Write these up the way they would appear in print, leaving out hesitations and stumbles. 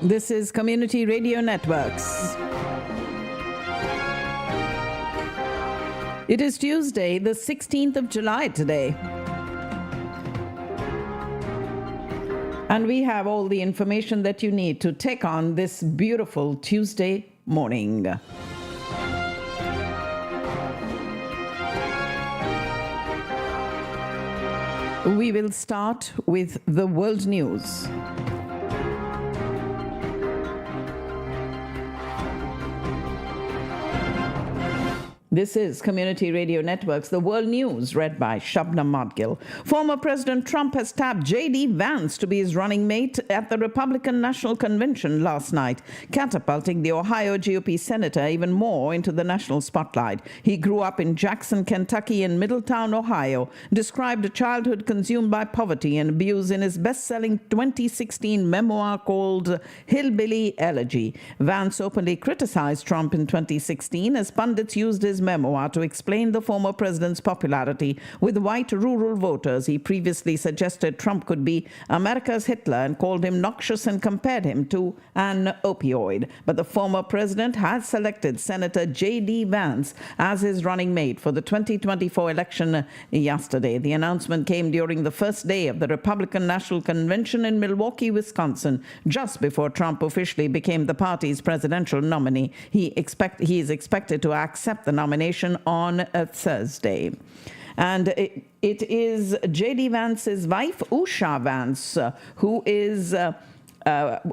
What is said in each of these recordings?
This is Community Radio Networks. It is Tuesday, the 16th of July today. And we have all the information that you need to take on this beautiful Tuesday morning. We will start with the world news. This is Community Radio Networks, the world news, read by Shabna Madgil. Former President Trump has tapped J.D. Vance to be his running mate at the Republican National Convention last night, catapulting the Ohio GOP senator even more into the national spotlight. He grew up in Jackson, Kentucky and Middletown, Ohio, described a childhood consumed by poverty and abuse in his best-selling 2016 memoir called Hillbilly Elegy. Vance openly criticized Trump in 2016 as pundits used his memoir to explain the former president's popularity with white rural voters. He previously suggested Trump could be America's Hitler and called him noxious and compared him to an opioid. But the former president has selected Senator J.D. Vance as his running mate for the 2024 election yesterday. The announcement came during the first day of the Republican National Convention in Milwaukee, Wisconsin, just before Trump officially became the party's presidential nominee. He is expected to accept the nomination on Thursday. And it is J.D. Vance's wife, Usha Vance, who is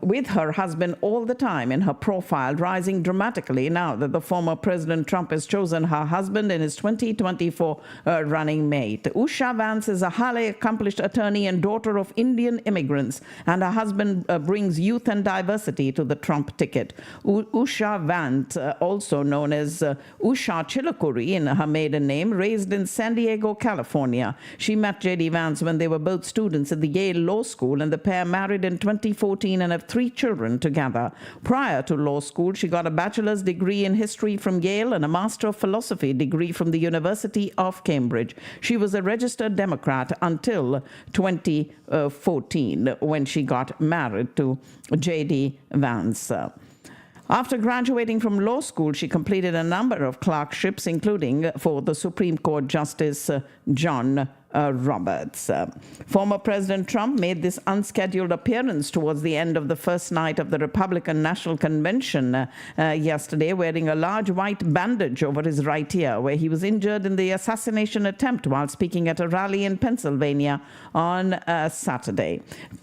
with her husband all the time in her profile, rising dramatically now that the former President Trump has chosen her husband in his 2024 running mate. Usha Vance is a highly accomplished attorney and daughter of Indian immigrants, and her husband brings youth and diversity to the Trump ticket. Usha Vance, also known as Usha Chilukuri in her maiden name, raised in San Diego, California. She met J.D. Vance when they were both students at the Yale Law School, and the pair married in 2014 and have 3 children together. Prior to law school, she got a bachelor's degree in history from Yale and a Master of Philosophy degree from the University of Cambridge. She was a registered Democrat until 2014 when she got married to J.D. Vance. After graduating from law school, she completed a number of clerkships, including for the Supreme Court Justice John Roberts. Former President Trump made this unscheduled appearance towards the end of the first night of the Republican National Convention yesterday, wearing a large white bandage over his right ear, where he was injured in the assassination attempt while speaking at a rally in Pennsylvania on Saturday.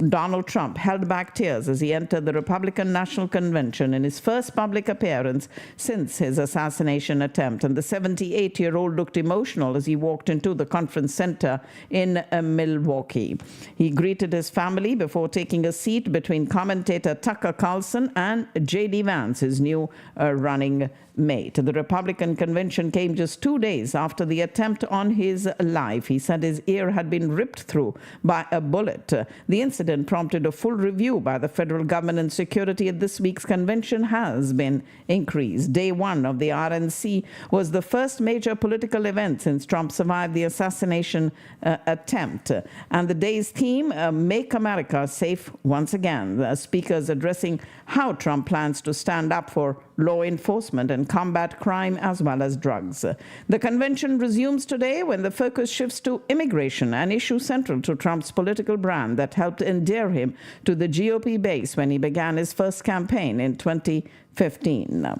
Donald Trump held back tears as he entered the Republican National Convention in his first public appearance since his assassination attempt, and the 78-year-old looked emotional as he walked into the conference center in Milwaukee. He greeted his family before taking a seat between commentator Tucker Carlson and J.D. Vance, his new running mate. The Republican convention came just 2 days after the attempt on his life. He said his ear had been ripped through by a bullet. The incident prompted a full review by the federal government, and security at this week's convention has been increased. Day 1 of the RNC was the first major political event since Trump survived the assassination attempt. And the day's theme, Make America Safe Once Again. The speakers addressing how Trump plans to stand up for law enforcement and combat crime as well as drugs. The convention resumes today when the focus shifts to immigration, an issue central to Trump's political brand that helped endear him to the GOP base when he began his first campaign in 2015.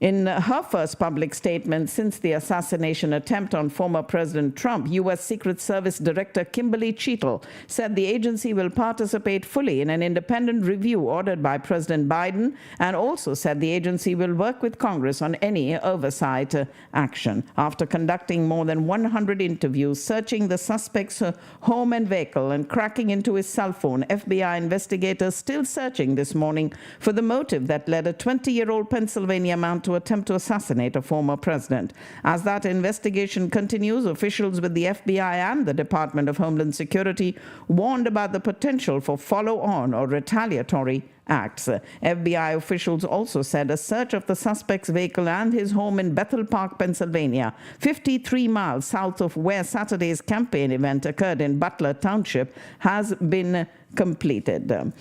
In her first public statement since the assassination attempt on former President Trump, U.S. Secret Service Director Kimberly Cheatle said the agency will participate fully in an independent review ordered by President Biden, and also said the agency will work with Congress on any oversight action. After conducting more than 100 interviews, searching the suspect's home and vehicle, and cracking into his cell phone, FBI investigators still searching this morning for the motive that led a 20-year-old Pennsylvania man to attempt to assassinate a former president. As that investigation continues, officials with the FBI and the Department of Homeland Security warned about the potential for follow-on or retaliatory acts. FBI officials also said a search of the suspect's vehicle and his home in Bethel Park, Pennsylvania, 53 miles south of where Saturday's campaign event occurred in Butler Township, has been completed.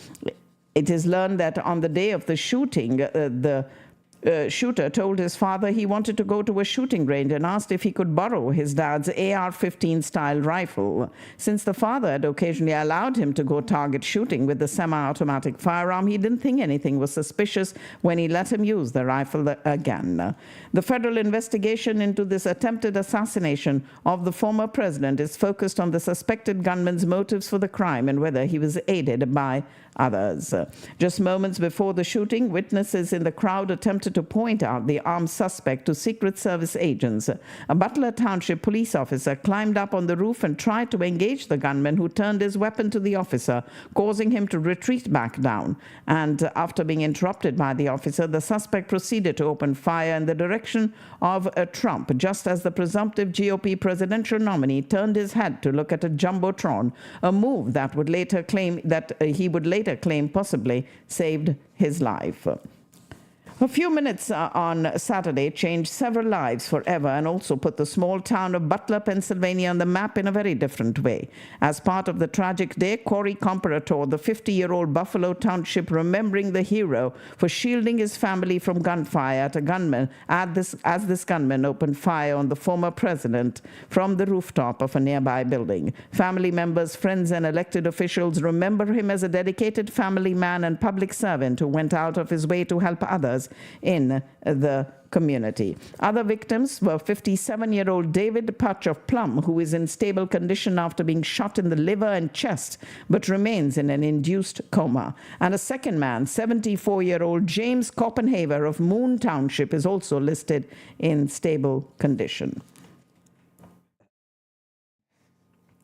It is learned that on the day of the shooting, the shooter told his father he wanted to go to a shooting range and asked if he could borrow his dad's AR-15 style rifle. Since the father had occasionally allowed him to go target shooting with the semi-automatic firearm, he didn't think anything was suspicious when he let him use the rifle again. The federal investigation into this attempted assassination of the former president is focused on the suspected gunman's motives for the crime and whether he was aided by others. Just moments before the shooting, witnesses in the crowd attempted to point out the armed suspect to Secret Service agents. A Butler Township police officer climbed up on the roof and tried to engage the gunman, who turned his weapon to the officer, causing him to retreat back down. And after being interrupted by the officer, the suspect proceeded to open fire in the direction of Trump, just as the presumptive GOP presidential nominee turned his head to look at a jumbotron, a move that he would later claim possibly saved his life. A few minutes on Saturday changed several lives forever and also put the small town of Butler, Pennsylvania on the map in a very different way. As part of the tragic day, Corey Comparator, the 50-year-old Buffalo Township remembering the hero for shielding his family from gunfire at a gunman as this gunman opened fire on the former president from the rooftop of a nearby building. Family members, friends, and elected officials remember him as a dedicated family man and public servant who went out of his way to help others in the community. Other victims were 57-year-old David Putch of Plum, who is in stable condition after being shot in the liver and chest, but remains in an induced coma. And a second man, 74-year-old James Copenhaver of Moon Township, is also listed in stable condition.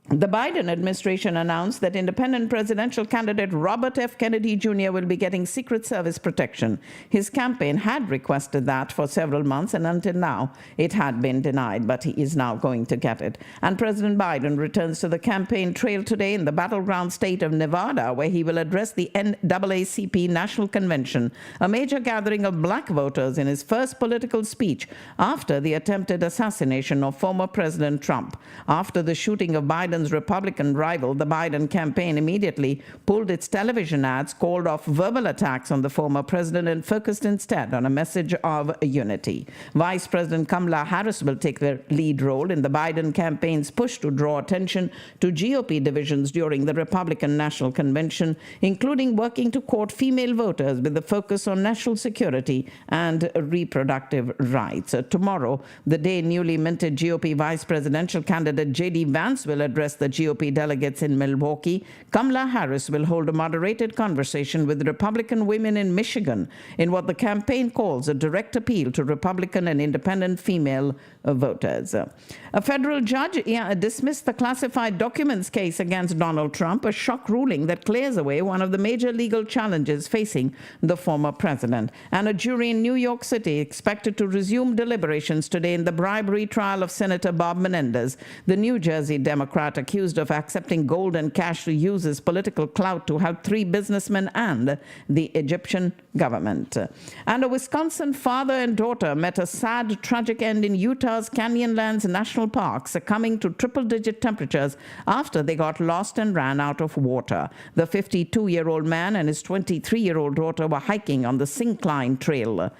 The Biden administration announced that independent presidential candidate Robert F. Kennedy Jr. will be getting Secret Service protection. His campaign had requested that for several months, and until now it had been denied, but he is now going to get it. And President Biden returns to the campaign trail today in the battleground state of Nevada, where he will address the NAACP National Convention, a major gathering of black voters, in his first political speech after the attempted assassination of former President Trump. After the shooting of Biden's Republican rival, the Biden campaign immediately pulled its television ads, called off verbal attacks on the former president, and focused instead on a message of unity. Vice President Kamala Harris will take the lead role in the Biden campaign's push to draw attention to GOP divisions during the Republican National Convention, including working to court female voters with a focus on national security and reproductive rights. Tomorrow, the day newly minted GOP vice presidential candidate J.D. Vance will address the GOP delegates in Milwaukee, Kamala Harris will hold a moderated conversation with Republican women in Michigan in what the campaign calls a direct appeal to Republican and independent female voters. A federal judge dismissed the classified documents case against Donald Trump, a shock ruling that clears away one of the major legal challenges facing the former president. And a jury in New York City expected to resume deliberations today in the bribery trial of Senator Bob Menendez, the New Jersey Democrat accused of accepting gold and cash to use his political clout to help 3 businessmen and the Egyptian government. And a Wisconsin father and daughter met a sad, tragic end in Utah's Canyonlands National Park, succumbing to triple-digit temperatures after they got lost and ran out of water. The 52-year-old man and his 23-year-old daughter were hiking on the Syncline Trail.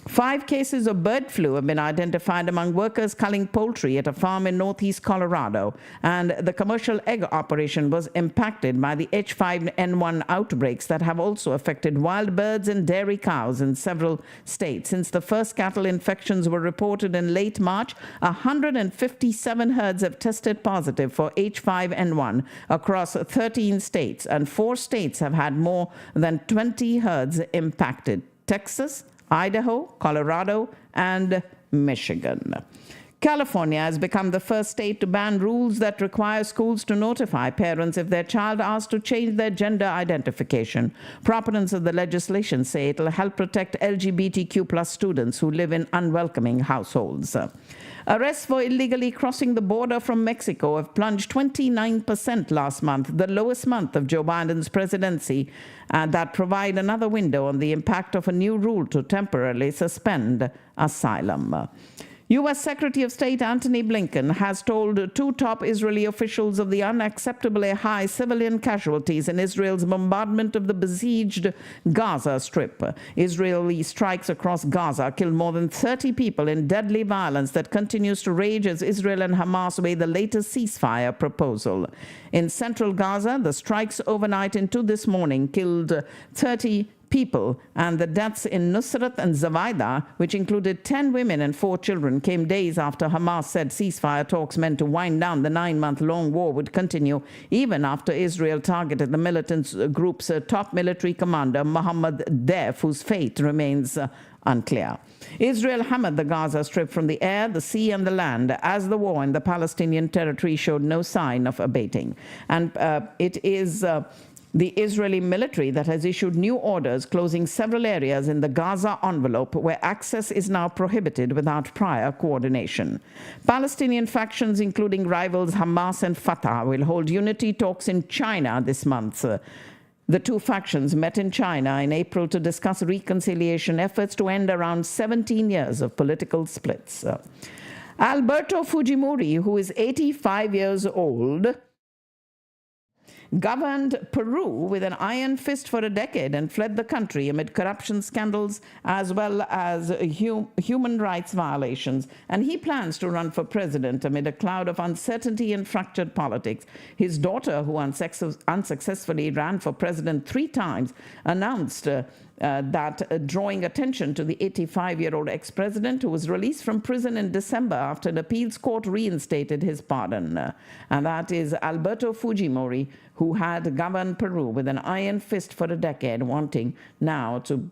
5 cases of bird flu have been identified among workers culling poultry at a farm in northeast Colorado, and the commercial egg operation was impacted by the H5N1 outbreaks that have also affected wild birds and dairy cows in several states. Since the first cattle infections were reported in late March, 157 herds have tested positive for H5N1 across 13 states, and 4 states have had more than 20 herds impacted: Texas, Idaho, Colorado, and Michigan. California has become the first state to ban rules that require schools to notify parents if their child asks to change their gender identification. Proponents of the legislation say it will help protect LGBTQ+ students who live in unwelcoming households. Arrests for illegally crossing the border from Mexico have plunged 29% last month, the lowest month of Joe Biden's presidency, and that provide another window on the impact of a new rule to temporarily suspend asylum. U.S. Secretary of State Antony Blinken has told two top Israeli officials of the unacceptably high civilian casualties in Israel's bombardment of the besieged Gaza Strip. Israeli strikes across Gaza killed more than 30 people in deadly violence that continues to rage as Israel and Hamas weigh the latest ceasefire proposal. In central Gaza, the strikes overnight into this morning killed 30 people, and the deaths in Nusrat and Zawaida, which included 10 women and 4 children, came days after Hamas said ceasefire talks meant to wind down the 9-month-long war would continue, even after Israel targeted the militant group's top military commander, Mohammed Deif, whose fate remains unclear. Israel hammered the Gaza Strip from the air, the sea, and the land as the war in the Palestinian territory showed no sign of abating. And it is the Israeli military that has issued new orders closing several areas in the Gaza envelope where access is now prohibited without prior coordination. Palestinian factions, including rivals Hamas and Fatah, will hold unity talks in China this month. The two factions met in China in April to discuss reconciliation efforts to end around 17 years of political splits. Alberto Fujimori, who is 85 years old, governed Peru with an iron fist for a decade and fled the country amid corruption scandals as well as human rights violations. And he plans to run for president amid a cloud of uncertainty and fractured politics. His daughter, who unsuccessfully ran for president 3 times, announced that drawing attention to the 85-year-old ex-president who was released from prison in December after an appeals court reinstated his pardon. And that is Alberto Fujimori, who had governed Peru with an iron fist for a decade, wanting now to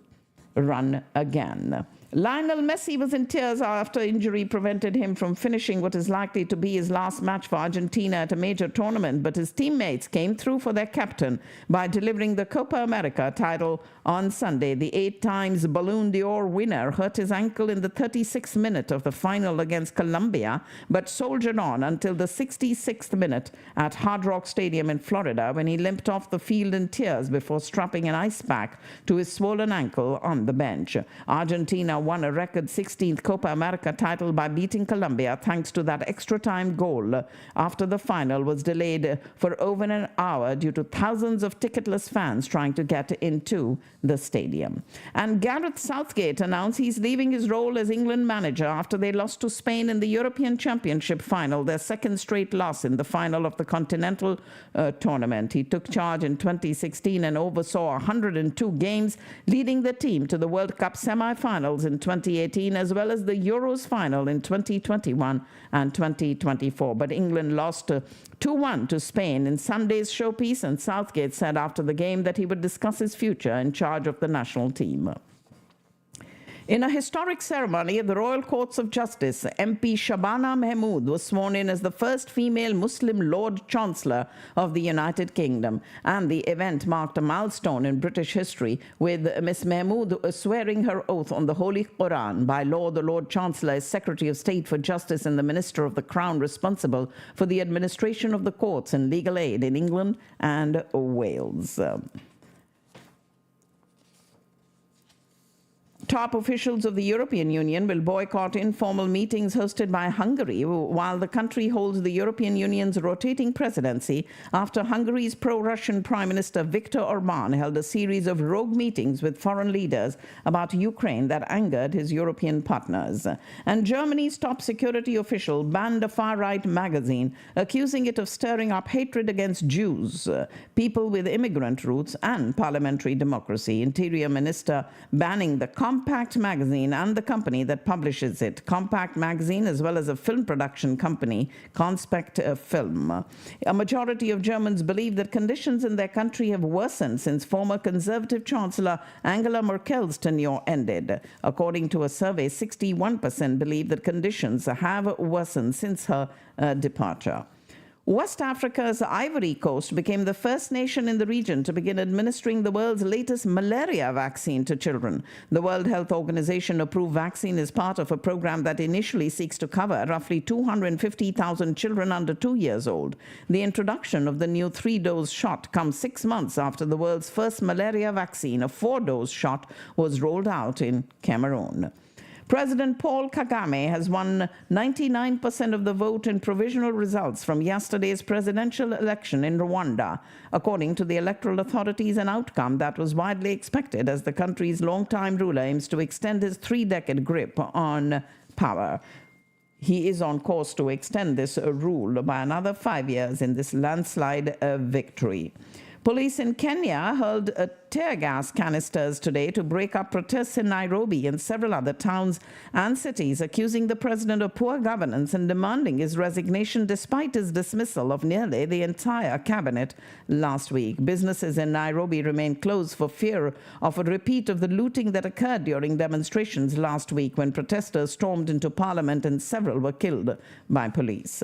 run again. Lionel Messi was in tears after injury prevented him from finishing what is likely to be his last match for Argentina at a major tournament, but his teammates came through for their captain by delivering the Copa America title on Sunday. The 8 times Ballon d'Or winner hurt his ankle in the 36th minute of the final against Colombia, but soldiered on until the 66th minute at Hard Rock Stadium in Florida, when he limped off the field in tears before strapping an ice pack to his swollen ankle on the bench. Argentina won a record 16th Copa America title by beating Colombia thanks to that extra time goal after the final was delayed for over an hour due to thousands of ticketless fans trying to get into the stadium. And Gareth Southgate announced he's leaving his role as England manager after they lost to Spain in the European Championship final, their second straight loss in the final of the Continental tournament. He took charge in 2016 and oversaw 102 games, leading the team to the World Cup semi-finals in 2018 as well as the Euros final in 2021 and 2024. But England lost 2-1 to Spain in Sunday's showpiece, and Southgate said after the game that he would discuss his future in charge of the national team. In a historic ceremony at the Royal Courts of Justice, MP Shabana Mahmood was sworn in as the first female Muslim Lord Chancellor of the United Kingdom. And the event marked a milestone in British history, with Ms. Mahmood swearing her oath on the Holy Quran. By law, the Lord Chancellor is Secretary of State for Justice and the Minister of the Crown responsible for the administration of the courts and legal aid in England and Wales. Top officials of the European Union will boycott informal meetings hosted by Hungary while the country holds the European Union's rotating presidency after Hungary's pro-Russian Prime Minister Viktor Orbán held a series of rogue meetings with foreign leaders about Ukraine that angered his European partners. And Germany's top security official banned a far-right magazine, accusing it of stirring up hatred against Jews, people with immigrant roots, and parliamentary democracy. Interior Minister banning the Compact magazine and the company that publishes it. Compact magazine, as well as a film production company, Conspect Film. A majority of Germans believe that conditions in their country have worsened since former Conservative Chancellor Angela Merkel's tenure ended. According to a survey, 61% believe that conditions have worsened since her departure. West Africa's Ivory Coast became the first nation in the region to begin administering the world's latest malaria vaccine to children. The World Health Organization approved vaccine is part of a program that initially seeks to cover roughly 250,000 children under 2 years old. The introduction of the new 3-dose shot comes 6 months after the world's first malaria vaccine, a 4-dose shot, was rolled out in Cameroon. President Paul Kagame has won 99% of the vote in provisional results from yesterday's presidential election in Rwanda, according to the electoral authorities, an outcome that was widely expected as the country's longtime ruler aims to extend his three-decade grip on power. He is on course to extend this rule by another 5 years in this landslide victory. Police in Kenya hurled tear gas canisters today to break up protests in Nairobi and several other towns and cities, accusing the president of poor governance and demanding his resignation despite his dismissal of nearly the entire cabinet last week. Businesses in Nairobi remain closed for fear of a repeat of the looting that occurred during demonstrations last week when protesters stormed into parliament and several were killed by police.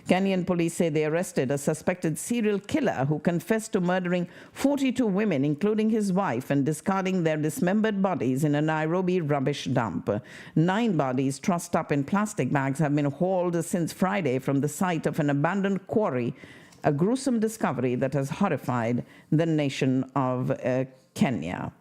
Kenyan police say they arrested a suspected serial killer who confessed to murdering 42 women, including his wife, and discarding their dismembered bodies in a Nairobi rubbish dump. 9 bodies trussed up in plastic bags have been hauled since Friday from the site of an abandoned quarry, a gruesome discovery that has horrified the nation of Kenya.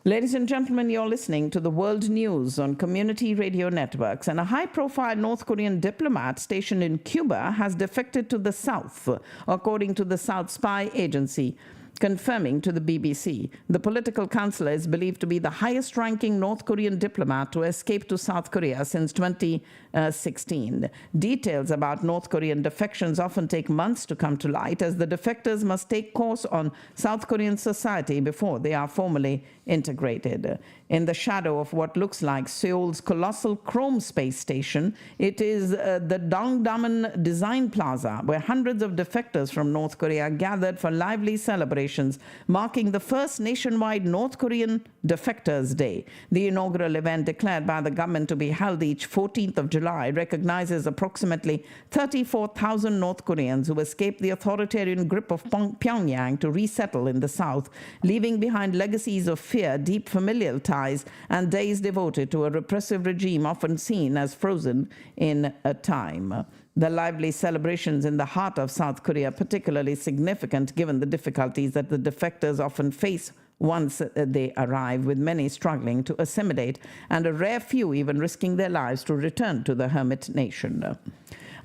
Ladies and gentlemen, you're listening to the World News on community radio networks, and a high-profile North Korean diplomat stationed in Cuba has defected to the South, according to the South Spy Agency, confirming to the BBC. The political counselor is believed to be the highest-ranking North Korean diplomat to escape to South Korea since 2016. Details about North Korean defections often take months to come to light, as the defectors must take course on South Korean society before they are formally integrated. In the shadow of what looks like Seoul's colossal Chrome space station, it is the Dongdaemun Design Plaza, where hundreds of defectors from North Korea gathered for lively celebrations, marking the first nationwide North Korean Defectors Day. The inaugural event, declared by the government to be held each 14th of July, recognizes approximately 34,000 North Koreans who escaped the authoritarian grip of Pyongyang to resettle in the South, leaving behind legacies of fear, deep familial ties, and days devoted to a repressive regime often seen as frozen in time. The lively celebrations in the heart of South Korea are particularly significant given the difficulties that the defectors often face once they arrive, with many struggling to assimilate and a rare few even risking their lives to return to the hermit nation.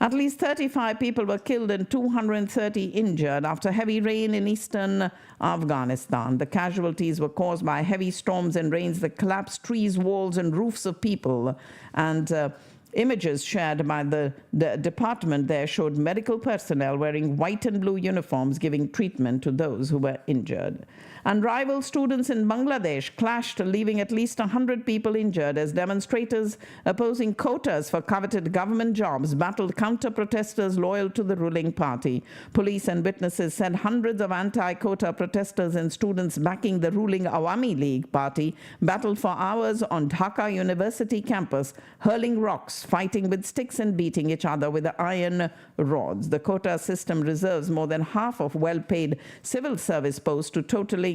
At least 35 people were killed and 230 injured after heavy rain in eastern Afghanistan. The casualties were caused by heavy storms and rains that collapsed trees, walls, and roofs of people. And images shared by the department there showed medical personnel wearing white and blue uniforms giving treatment to those who were injured. And rival students in Bangladesh clashed, leaving at least 100 people injured as demonstrators opposing quotas for coveted government jobs battled counter-protesters loyal to the ruling party. Police and witnesses said hundreds of anti-quota protesters and students backing the ruling Awami League party battled for hours on Dhaka University campus, hurling rocks, fighting with sticks, and beating each other with iron rods. The quota system reserves more than half of well-paid civil service posts to totaling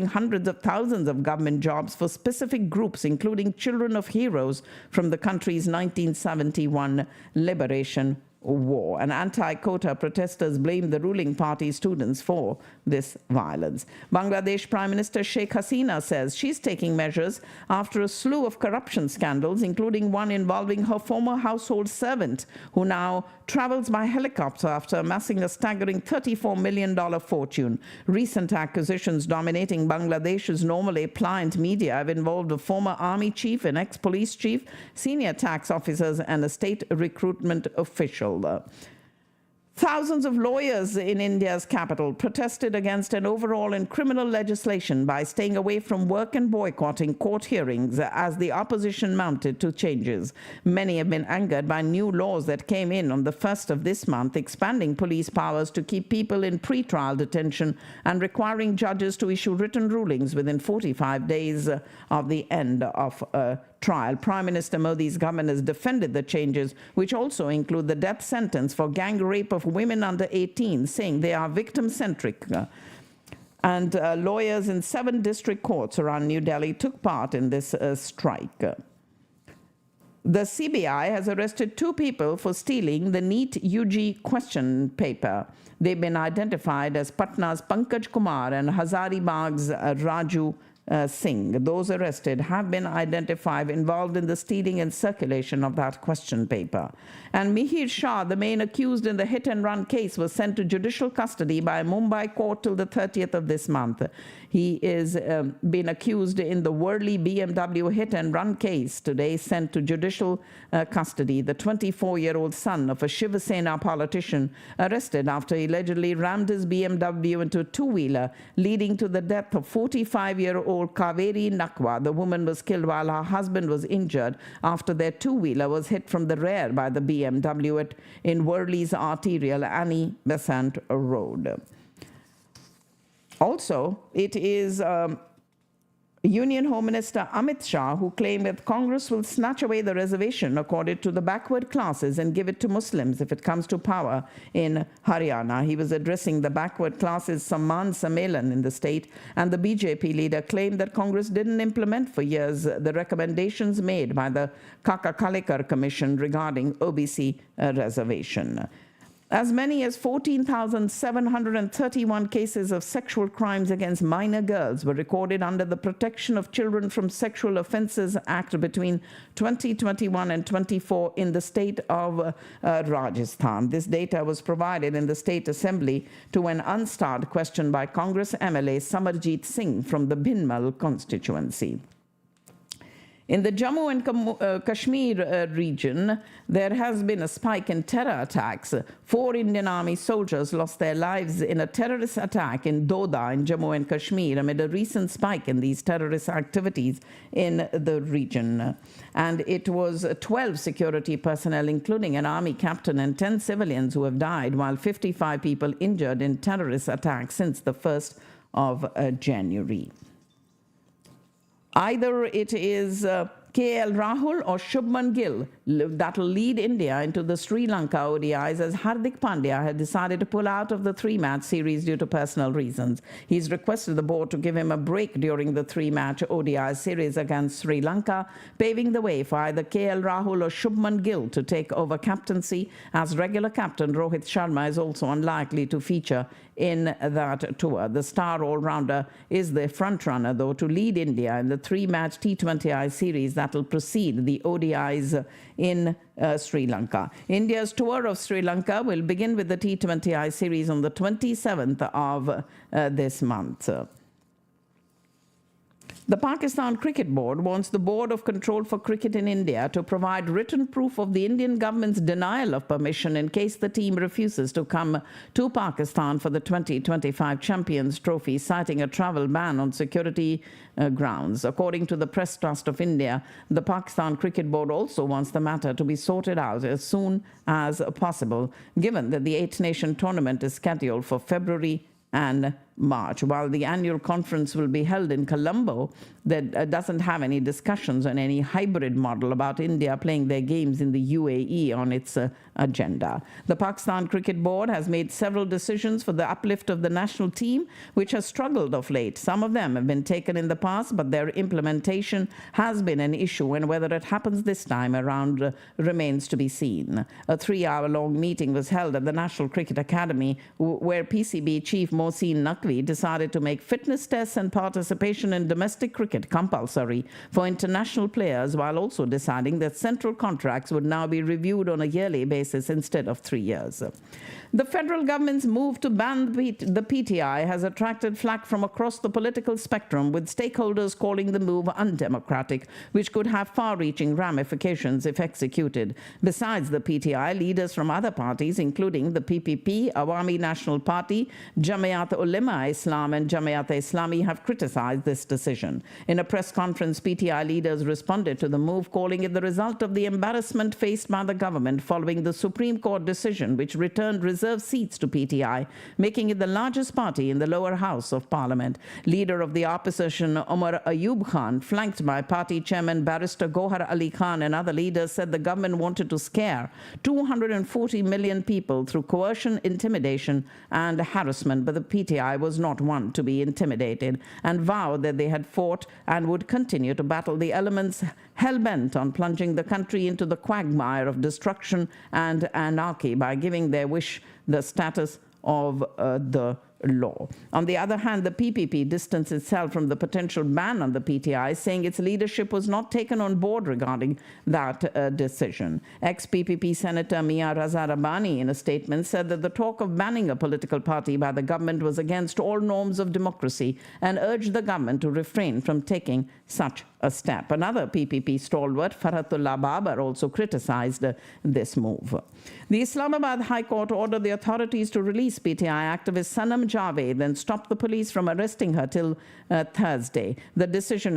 hundreds of thousands of government jobs for specific groups, including children of heroes from the country's 1971 liberation war. And anti-quota protesters blamed the ruling party students for this violence. Bangladesh Prime Minister Sheikh Hasina says she's taking measures after a slew of corruption scandals, including one involving her former household servant, who now travels by helicopter after amassing a staggering $34 million fortune. Recent accusations dominating Bangladesh's normally pliant media have involved a former army chief, an ex-police chief, senior tax officers, and a state recruitment official. Thousands of lawyers in India's capital protested against an overhaul in criminal legislation by staying away from work and boycotting court hearings as the opposition mounted to changes. Many have been angered by new laws that came in on the 1st of this month, expanding police powers to keep people in pre-trial detention and requiring judges to issue written rulings within 45 days of the end of a trial. Prime Minister Modi's government has defended the changes, which also include the death sentence for gang rape of women under 18, saying they are victim-centric. And lawyers in 7 district courts around New Delhi took part in this strike. The CBI has arrested 2 people for stealing the NEET UG question paper. They've been identified as Patna's Pankaj Kumar and Hazaribag's Raju Singh. Those arrested have been identified involved in the stealing and circulation of that question paper. And Mihir Shah, the main accused in the hit-and-run case, was sent to judicial custody by a Mumbai court till the 30th of this month. He is been accused in the Worli BMW hit-and-run case, today sent to judicial custody. The 24-year-old son of a Shiva Sena politician arrested after he allegedly rammed his BMW into a two-wheeler, leading to the death of 45-year-old Kaveri Nakwa. The woman was killed while her husband was injured after their two-wheeler was hit from the rear by the BMW in Worli's arterial Annie Besant Road. Also, it is Union Home Minister Amit Shah who claimed that Congress will snatch away the reservation accorded to the backward classes and give it to Muslims if it comes to power in Haryana. He was addressing the backward classes Samman Sammelan in the state, and the BJP leader claimed that Congress didn't implement for years the recommendations made by the Kaka Kalekar Commission regarding OBC reservation. As many as 14,731 cases of sexual crimes against minor girls were recorded under the Protection of Children from Sexual Offences Act between 2021 and 24 in the state of Rajasthan. This data was provided in the State Assembly to an unstarred question by Congress MLA Samarjit Singh from the Bhinmal constituency. In the Jammu and Kashmir region, there has been a spike in terror attacks. 4 Indian Army soldiers lost their lives in a terrorist attack in Doda in Jammu and Kashmir amid a recent spike in these terrorist activities in the region. And it was 12 security personnel, including an army captain and 10 civilians who have died, while 55 people injured in terrorist attacks since the 1st of January. Either it is KL Rahul or Shubman Gill that will lead India into the Sri Lanka ODIs, as Hardik Pandya had decided to pull out of the 3-match series due to personal reasons. He's requested the board to give him a break during the 3-match ODI series against Sri Lanka, paving the way for either KL Rahul or Shubman Gill to take over captaincy, as regular captain Rohit Sharma is also unlikely to feature in that tour. The star all-rounder is the front-runner, though, to lead India in the 3-match T20I series that will precede the ODIs in Sri Lanka. India's tour of Sri Lanka will begin with the T20I series on the 27th of this month. The Pakistan Cricket Board wants the Board of Control for Cricket in India to provide written proof of the Indian government's denial of permission in case the team refuses to come to Pakistan for the 2025 Champions Trophy, citing a travel ban on security grounds. According to the Press Trust of India, the Pakistan Cricket Board also wants the matter to be sorted out as soon as possible, given that the 8-nation tournament is scheduled for February and March. While the annual conference will be held in Colombo, that doesn't have any discussions on any hybrid model about India playing their games in the UAE on its agenda. The Pakistan Cricket Board has made several decisions for the uplift of the national team, which has struggled of late. Some of them have been taken in the past, but their implementation has been an issue, and whether it happens this time around remains to be seen. A 3-hour-long meeting was held at the National Cricket Academy, where PCB Chief Mohsin Naqvi decided to make fitness tests and participation in domestic cricket compulsory for international players, while also deciding that central contracts would now be reviewed on a yearly basis instead of 3 years. The federal government's move to ban the PTI has attracted flack from across the political spectrum, with stakeholders calling the move undemocratic, which could have far-reaching ramifications if executed. Besides the PTI, leaders from other parties, including the PPP, Awami National Party, Jamiat Ulema Islam and Jamiat Islami, have criticized this decision. In a press conference, PTI leaders responded to the move, calling it the result of the embarrassment faced by the government following the Supreme Court decision, which returned reserved seats to PTI, making it the largest party in the lower house of parliament. Leader of the opposition, Omar Ayub Khan, flanked by party chairman Barrister Gohar Ali Khan and other leaders, said the government wanted to scare 240 million people through coercion, intimidation, and harassment, but the PTI was not one to be intimidated, and vowed that they had fought and would continue to battle the elements hell-bent on plunging the country into the quagmire of destruction and anarchy by giving their wish the status of the law. On the other hand, the PPP distanced itself from the potential ban on the PTI, saying its leadership was not taken on board regarding that decision. Ex-PPP Senator Mia Raza Rabbani, in a statement, said that the talk of banning a political party by the government was against all norms of democracy and urged the government to refrain from taking such a step. Another PPP stalwart, Farhatullah Babar, also criticized this move. The Islamabad High Court ordered the authorities to release PTI activist Sanam Javed and stop the police from arresting her till Thursday. The decision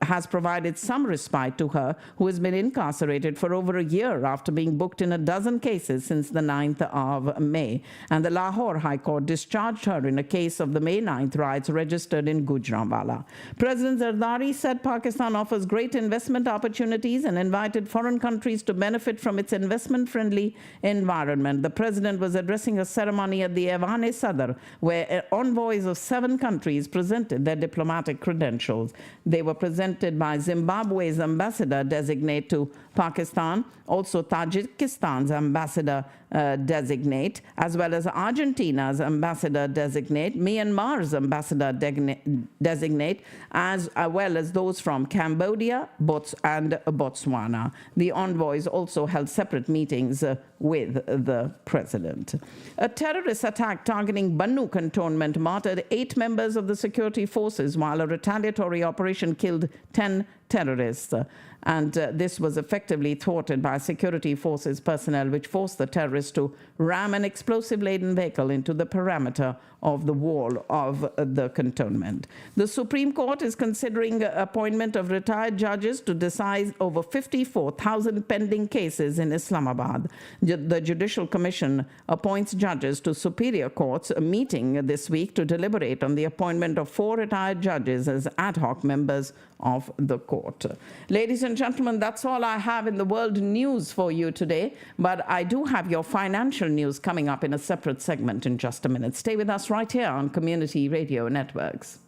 has provided some respite to her, who has been incarcerated for over a year after being booked in a dozen cases since the 9th of May. And the Lahore High Court discharged her in a case of the May 9th riots registered in Gujranwala. President Zardari said Pakistan offers great investment opportunities and invited foreign countries to benefit from its investment-friendly environment. The president was addressing a ceremony at the Evan-e Sadr, where envoys of 7 countries presented their diplomatic credentials. They were presented by Zimbabwe's ambassador-designate to Pakistan, also Tajikistan's ambassador-designate, as well as Argentina's ambassador-designate, Myanmar's ambassador-designate, as well as those from Cambodia and Botswana. The envoys also held separate meetings with the president. A terrorist attack targeting Bannu cantonment martyred 8 members of the security forces, while a retaliatory operation killed 10 terrorists. And this was effectively thwarted by security forces personnel, which forced the terrorists to ram an explosive-laden vehicle into the perimeter of the wall of the cantonment. The Supreme Court is considering appointment of retired judges to decide over 54,000 pending cases in Islamabad. The Judicial Commission appoints judges to superior courts, meeting this week to deliberate on the appointment of 4 retired judges as ad hoc members of the court. Ladies and gentlemen, that's all I have in the world news for you today, but I do have your financial news coming up in a separate segment in just a minute. Stay with us right here on Community Radio Networks.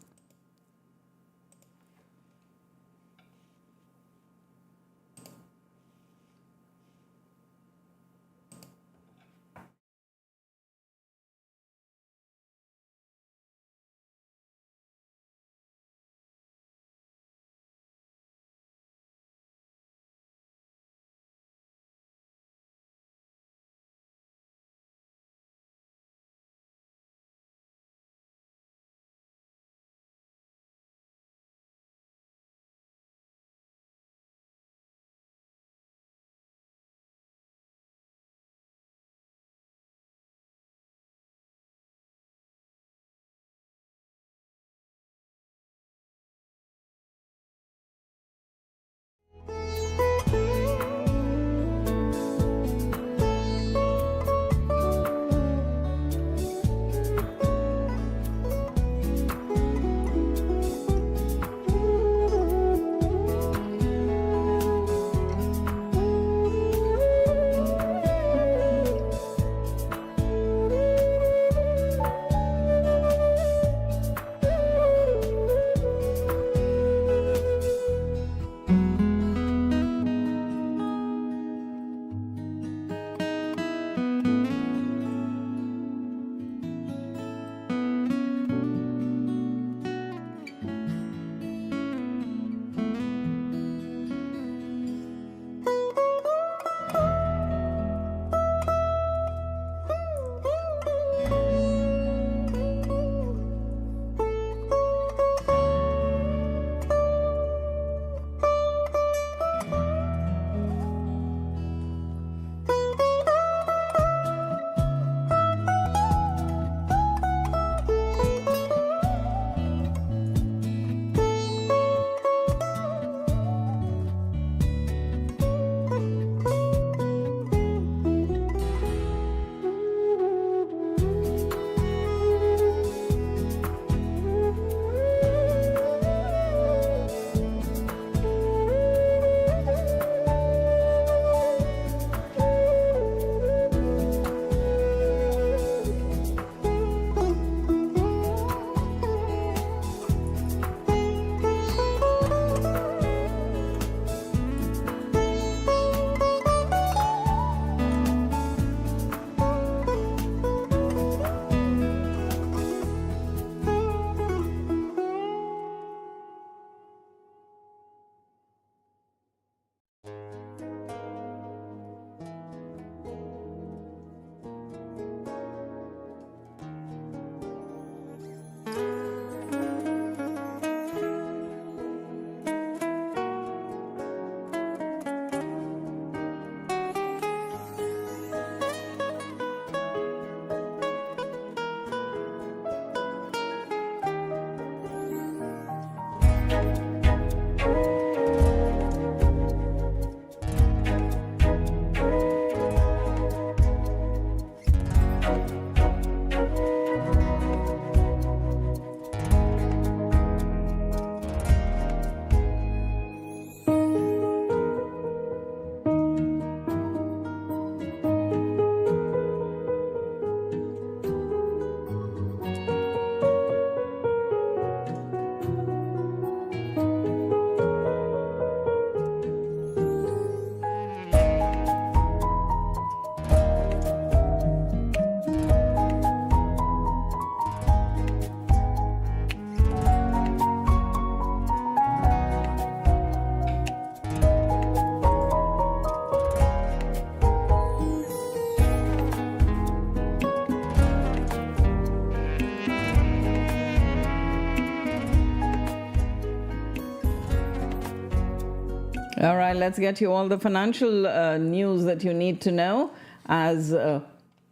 All right, let's get you all the financial news that you need to know as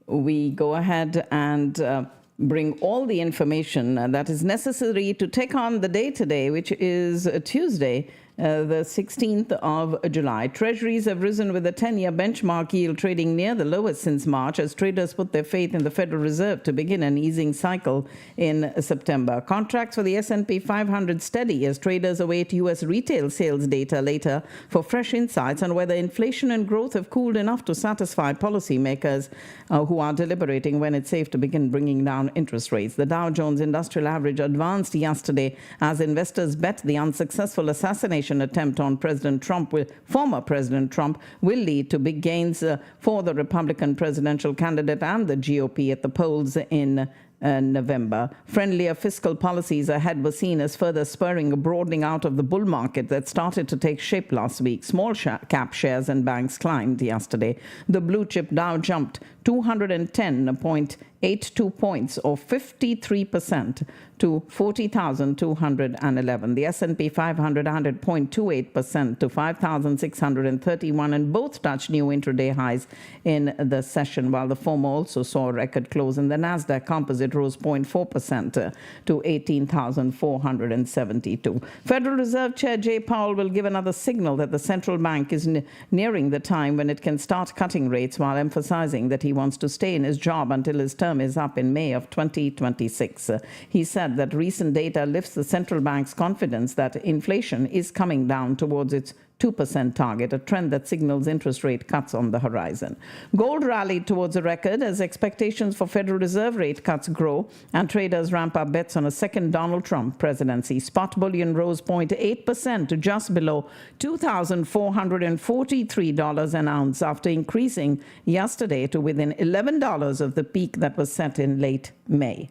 we go ahead and bring all the information that is necessary to take on the day today, which is Tuesday, the 16th of July. Treasuries have risen with the 10-year benchmark yield trading near the lowest since March as traders put their faith in the Federal Reserve to begin an easing cycle in September. Contracts for the S&P 500 steady as traders await U.S. retail sales data later for fresh insights on whether inflation and growth have cooled enough to satisfy policymakers who are deliberating when it's safe to begin bringing down interest rates. The Dow Jones Industrial Average advanced yesterday as investors bet the unsuccessful assassination attempt on former President Trump will lead to big gains for the Republican presidential candidate and the GOP at the polls in November. Friendlier fiscal policies ahead were seen as further spurring a broadening out of the bull market that started to take shape last week. Small cap shares and banks climbed yesterday. The blue chip Dow jumped 210.82 points or 53% to 40,211. The S&P 500 added 0.28% to 5,631, and both touched new intraday highs in the session, while the former also saw a record close, and the Nasdaq Composite rose 0.4% to 18,472. Federal Reserve Chair Jay Powell will give another signal that the central bank is nearing the time when it can start cutting rates, while emphasizing that he wants to stay in his job until his term is up in May of 2026. He said that recent data lifts the central bank's confidence that inflation is coming down towards its 2% target, a trend that signals interest rate cuts on the horizon. Gold rallied towards a record as expectations for Federal Reserve rate cuts grow and traders ramp up bets on a second Donald Trump presidency. Spot bullion rose 0.8% to just below $2,443 an ounce after increasing yesterday to within $11 of the peak that was set in late May.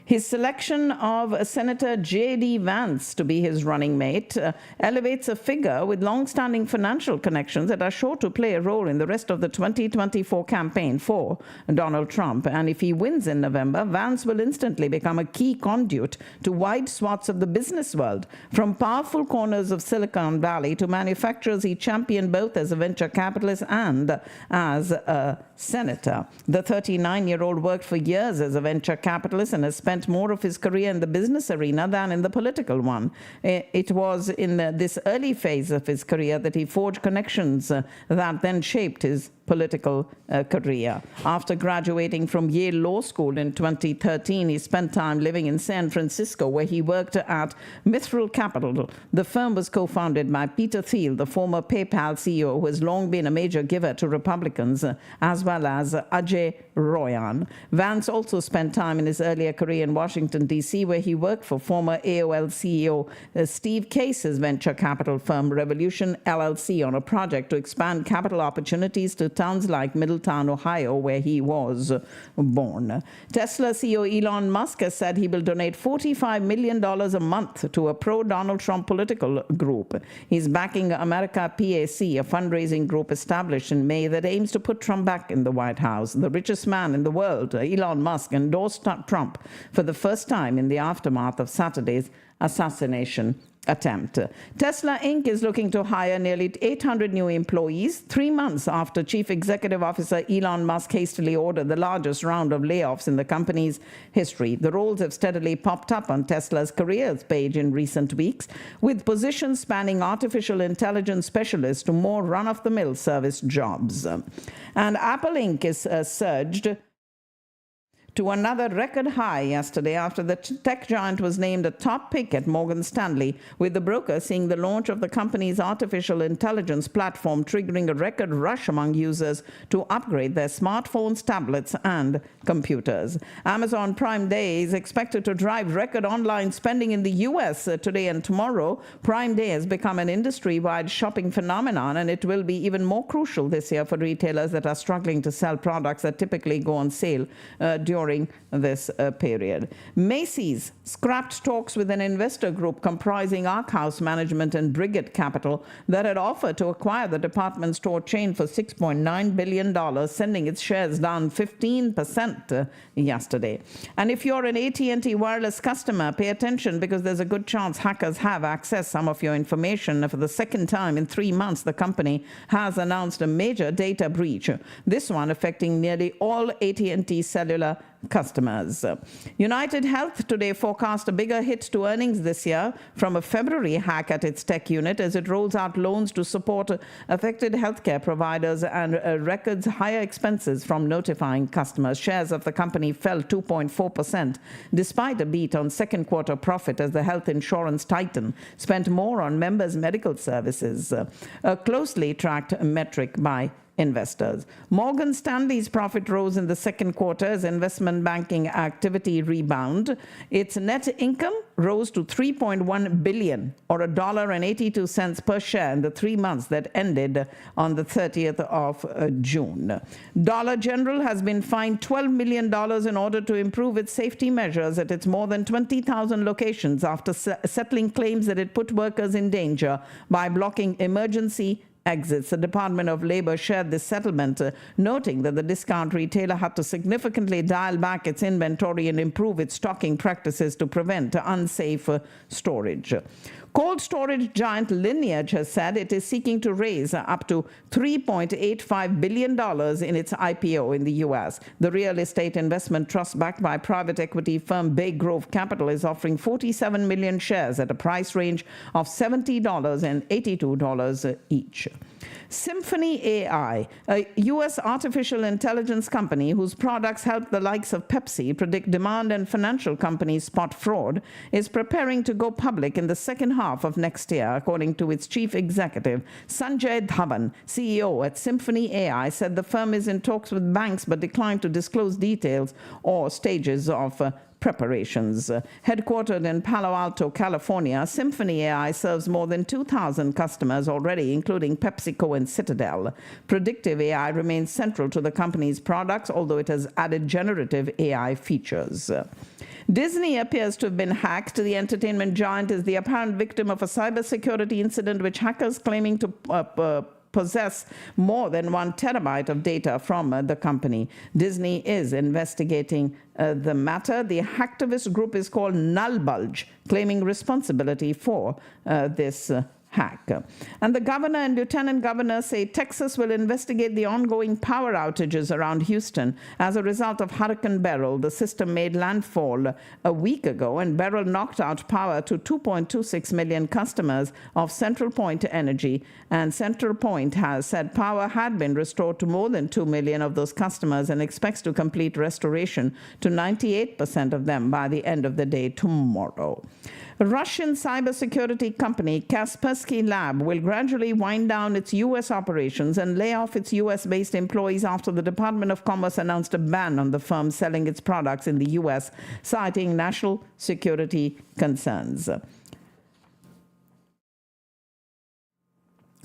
His selection of Senator J.D. Vance to be his running mate elevates a figure with long-standing financial connections that are sure to play a role in the rest of the 2024 campaign for Donald Trump. And if he wins in November, Vance will instantly become a key conduit to wide swaths of the business world. From powerful corners of Silicon Valley to manufacturers he championed both as a venture capitalist and as a senator. The 39-year-old worked for years as a venture capitalist and has spent more of his career in the business arena than in the political one. It was in this early phase of his career that he forged connections that then shaped his political career. After graduating from Yale Law School in 2013, he spent time living in San Francisco, where he worked at Mithril Capital. The firm was co-founded by Peter Thiel, the former PayPal CEO, who has long been a major giver to Republicans, as well as Ajay Royan. Vance also spent time in his earlier career in Washington, D.C., where he worked for former AOL CEO Steve Case's venture capital firm Revolution LLC on a project to expand capital opportunities to towns like Middletown, Ohio, where he was born. Tesla CEO Elon Musk has said he will donate $45 million a month to a pro-Donald Trump political group. He's backing America PAC, a fundraising group established in May that aims to put Trump back in the White House. The richest man in the world, Elon Musk, endorsed Trump for the first time in the aftermath of Saturday's assassination attempt. Tesla Inc. is looking to hire nearly 800 new employees 3 months after Chief Executive Officer Elon Musk hastily ordered the largest round of layoffs in the company's history. The roles have steadily popped up on Tesla's careers page in recent weeks, with positions spanning artificial intelligence specialists to more run-of-the-mill service jobs. And Apple Inc. is surged to another record high yesterday after the tech giant was named a top pick at Morgan Stanley, with the broker seeing the launch of the company's artificial intelligence platform triggering a record rush among users to upgrade their smartphones, tablets, and computers. Amazon Prime Day is expected to drive record online spending in the U.S. Today and tomorrow. Prime Day has become an industry-wide shopping phenomenon, and it will be even more crucial this year for retailers that are struggling to sell products that typically go on sale during during this period. Macy's scrapped talks with an investor group comprising Ark House Management and Brigade Capital that had offered to acquire the department store chain for $6.9 billion, sending its shares down 15% yesterday. And if you're an AT&T wireless customer, pay attention, because there's a good chance hackers have accessed some of your information. For the second time in 3 months, the company has announced a major data breach, this one affecting nearly all AT&T cellular customers. United Health today forecast a bigger hit to earnings this year from a February hack at its tech unit as it rolls out loans to support affected healthcare providers and records higher expenses from notifying customers. Shares of the company fell 2.4% despite a beat on second quarter profit as the health insurance titan spent more on members' medical services, a closely tracked metric by investors. Morgan Stanley's profit rose in the second quarter as investment banking activity rebound. Its net income rose to $3.1 billion, or $1.82 per share in the 3 months that ended on the 30th of June. Dollar General has been fined $12 million in order to improve its safety measures at its more than 20,000 locations after settling claims that it put workers in danger by blocking emergency exits. The Department of Labor shared this settlement, noting that the discount retailer had to significantly dial back its inventory and improve its stocking practices to prevent unsafe storage. Cold storage giant Lineage has said it is seeking to raise up to $3.85 billion in its IPO in the U.S. The real estate investment trust backed by private equity firm Bay Grove Capital is offering 47 million shares at a price range of $70 and $82 each. Symphony AI, a U.S. artificial intelligence company whose products help the likes of Pepsi predict demand and financial companies spot fraud, is preparing to go public in the second half of next year, according to its chief executive. Sanjay Dhawan, CEO at Symphony AI, said the firm is in talks with banks but declined to disclose details or stages of preparations. Headquartered in Palo Alto, California, Symphony AI serves more than 2,000 customers already, including PepsiCo and Citadel. Predictive AI remains central to the company's products, although it has added generative AI features. Disney appears to have been hacked. The entertainment giant is the apparent victim of a cybersecurity incident which hackers claiming to possess more than 1 terabyte of data from the company. Disney is investigating the matter. The hacktivist group is called Nullbulge, claiming responsibility for this hack. And the governor and lieutenant governor say Texas will investigate the ongoing power outages around Houston as a result of Hurricane Beryl. The system made landfall a week ago, and Beryl knocked out power to 2.26 million customers of Central Point Energy. And Central Point has said power had been restored to more than 2 million of those customers and expects to complete restoration to 98% of them by the end of the day tomorrow. Russian cybersecurity company Kaspersky Lab will gradually wind down its U.S. operations and lay off its U.S.-based employees after the Department of Commerce announced a ban on the firm selling its products in the U.S., citing national security concerns.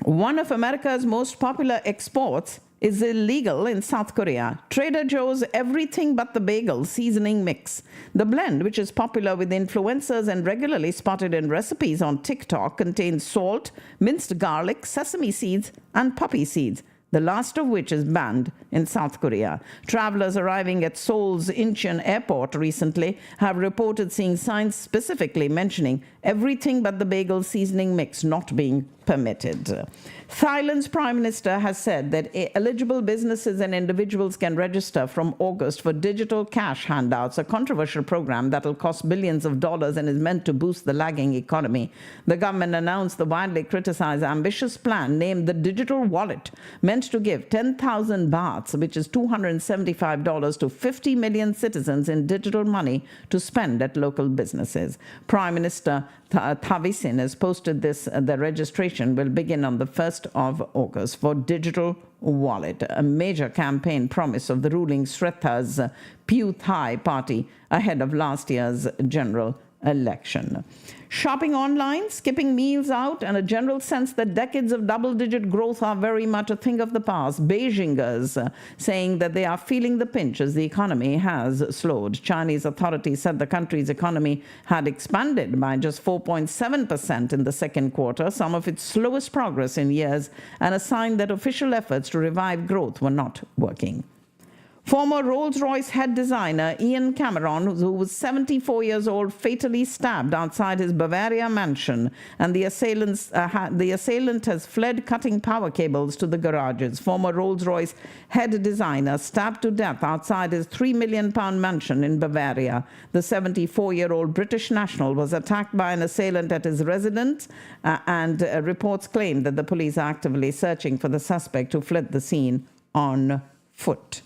One of America's most popular exports is illegal in South Korea. Trader Joe's Everything But the Bagel seasoning mix. The blend, which is popular with influencers and regularly spotted in recipes on TikTok, contains salt, minced garlic, sesame seeds, and poppy seeds, the last of which is banned in South Korea. Travelers arriving at Seoul's Incheon airport recently have reported seeing signs specifically mentioning everything but the bagel seasoning mix not being permitted. Thailand's Prime Minister has said that eligible businesses and individuals can register from August for digital cash handouts, a controversial program that will cost billions of dollars and is meant to boost the lagging economy. The government announced the widely criticized ambitious plan named the Digital Wallet, meant to give 10,000 bahts, which is $275, to 50 million citizens in digital money to spend at local businesses. Prime Minister Thavisin has posted this. The registration will begin on the 1st of August for Digital Wallet, a major campaign promise of the ruling Sretha's Pheu Thai party ahead of last year's general election. Shopping online, skipping meals out, and a general sense that decades of double-digit growth are very much a thing of the past. Beijingers saying that they are feeling the pinch as the economy has slowed. Chinese authorities said the country's economy had expanded by just 4.7% in the second quarter, some of its slowest progress in years, and a sign that official efforts to revive growth were not working. Former Rolls-Royce head designer Ian Cameron, who was 74 years old, fatally stabbed outside his Bavaria mansion, and the assailant has fled, cutting power cables to the garages. Former Rolls-Royce head designer stabbed to death outside his £3 million mansion in Bavaria. The 74-year-old British national was attacked by an assailant at his residence, and reports claim that the police are actively searching for the suspect who fled the scene on foot.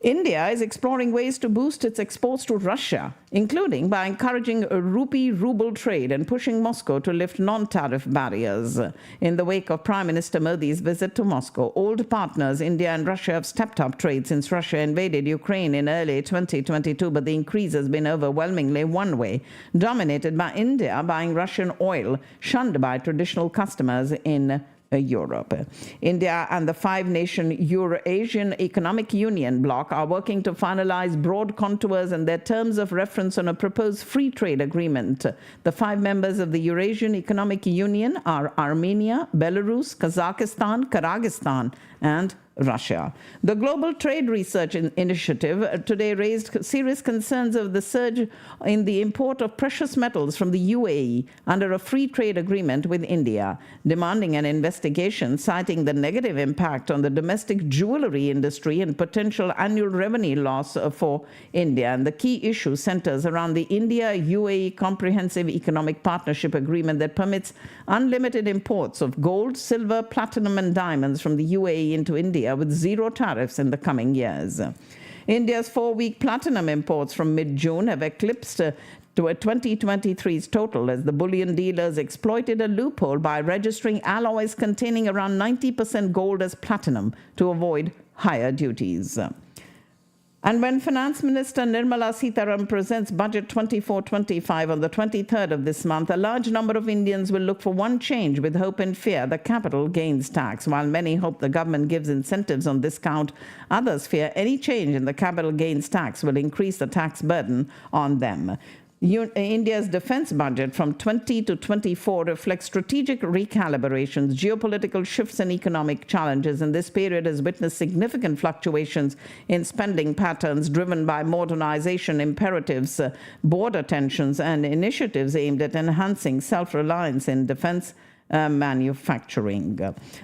India is exploring ways to boost its exports to Russia, including by encouraging a rupee-ruble trade and pushing Moscow to lift non-tariff barriers. In the wake of Prime Minister Modi's visit to Moscow, old partners India and Russia have stepped up trade since Russia invaded Ukraine in early 2022, but the increase has been overwhelmingly one way, dominated by India buying Russian oil, shunned by traditional customers in Europe. India and the five-nation Eurasian Economic Union bloc are working to finalize broad contours and their terms of reference on a proposed free trade agreement. The five members of the Eurasian Economic Union are Armenia, Belarus, Kazakhstan, Kyrgyzstan, and Russia. The Global Trade Research Initiative today raised serious concerns of the surge in the import of precious metals from the UAE under a free trade agreement with India, demanding an investigation, citing the negative impact on the domestic jewelry industry and potential annual revenue loss for India. And the key issue centers around the India-UAE Comprehensive Economic Partnership Agreement that permits unlimited imports of gold, silver, platinum, and diamonds from the UAE into India with zero tariffs in the coming years. India's 4-week platinum imports from mid-June have eclipsed to 2023's total as the bullion dealers exploited a loophole by registering alloys containing around 90% gold as platinum to avoid higher duties. And when Finance Minister Nirmala Sitharaman presents Budget 24-25 on the 23rd of this month, a large number of Indians will look for one change with hope and fear: the capital gains tax. While many hope the government gives incentives on this count, others fear any change in the capital gains tax will increase the tax burden on them. India's defense budget from 20 to 24 reflects strategic recalibrations, geopolitical shifts, and economic challenges, and this period has witnessed significant fluctuations in spending patterns driven by modernization imperatives, border tensions, and initiatives aimed at enhancing self-reliance in defense manufacturing.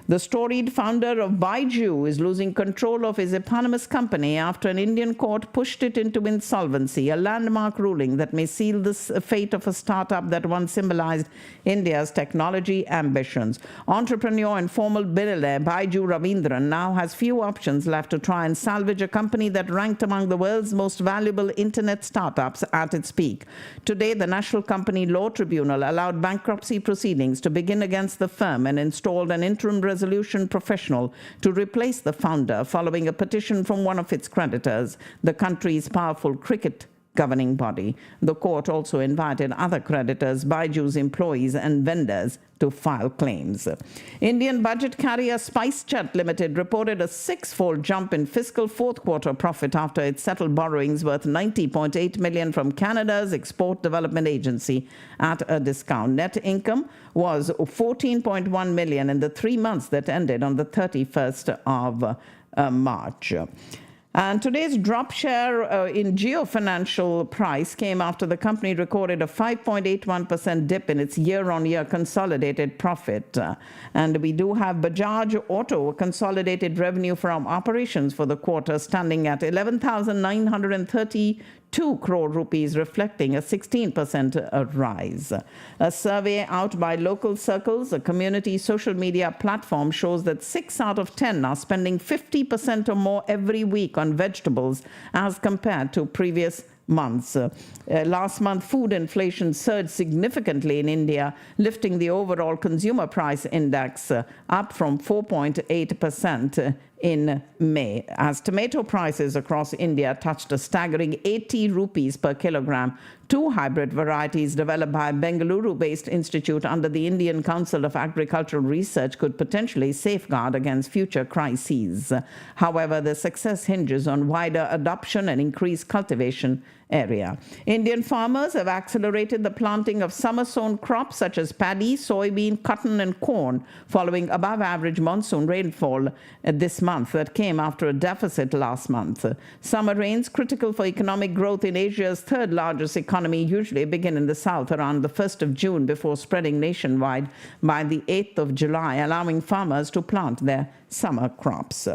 The storied founder of Baiju is losing control of his eponymous company after an Indian court pushed it into insolvency, a landmark ruling that may seal the fate of a startup that once symbolized India's technology ambitions. Entrepreneur and former billionaire Baiju Ravindran now has few options left to try and salvage a company that ranked among the world's most valuable internet startups at its peak. Today, the National Company Law Tribunal allowed bankruptcy proceedings to begin against the firm and installed an interim resolution professional to replace the founder following a petition from one of its creditors, the country's powerful cricket governing body. The court also invited other creditors, Baiju's employees and vendors, to file claims. Indian budget carrier SpiceJet Limited reported a six-fold jump in fiscal fourth quarter profit after it settled borrowings worth $90.8 million from Canada's Export Development Agency at a discount. Net income was $14.1 million in the 3 months that ended on the 31st of March. And today's drop share in geofinancial price came after the company recorded a 5.81% dip in its year-on-year consolidated profit. And we do have Bajaj Auto consolidated revenue from operations for the quarter standing at 11,932 crore rupees, reflecting a 16% rise. A survey out by Local Circles, a community social media platform, shows that 6 out of 10 are spending 50% or more every week on vegetables as compared to previous months. Last month, food inflation surged significantly in India, lifting the overall consumer price index up from 4.8% in May, as tomato prices across India touched a staggering 80 rupees per kilogram, Two hybrid varieties developed by a Bengaluru-based institute under the Indian Council of Agricultural Research could potentially safeguard against future crises. However, the success hinges on wider adoption and increased cultivation area. Indian farmers have accelerated the planting of summer-sown crops such as paddy, soybean, cotton, and corn following above-average monsoon rainfall this month that came after a deficit last month. Summer rains, critical for economic growth in Asia's third-largest economy, usually begin in the south around the 1st of June before spreading nationwide by the 8th of July, allowing farmers to plant their summer crops.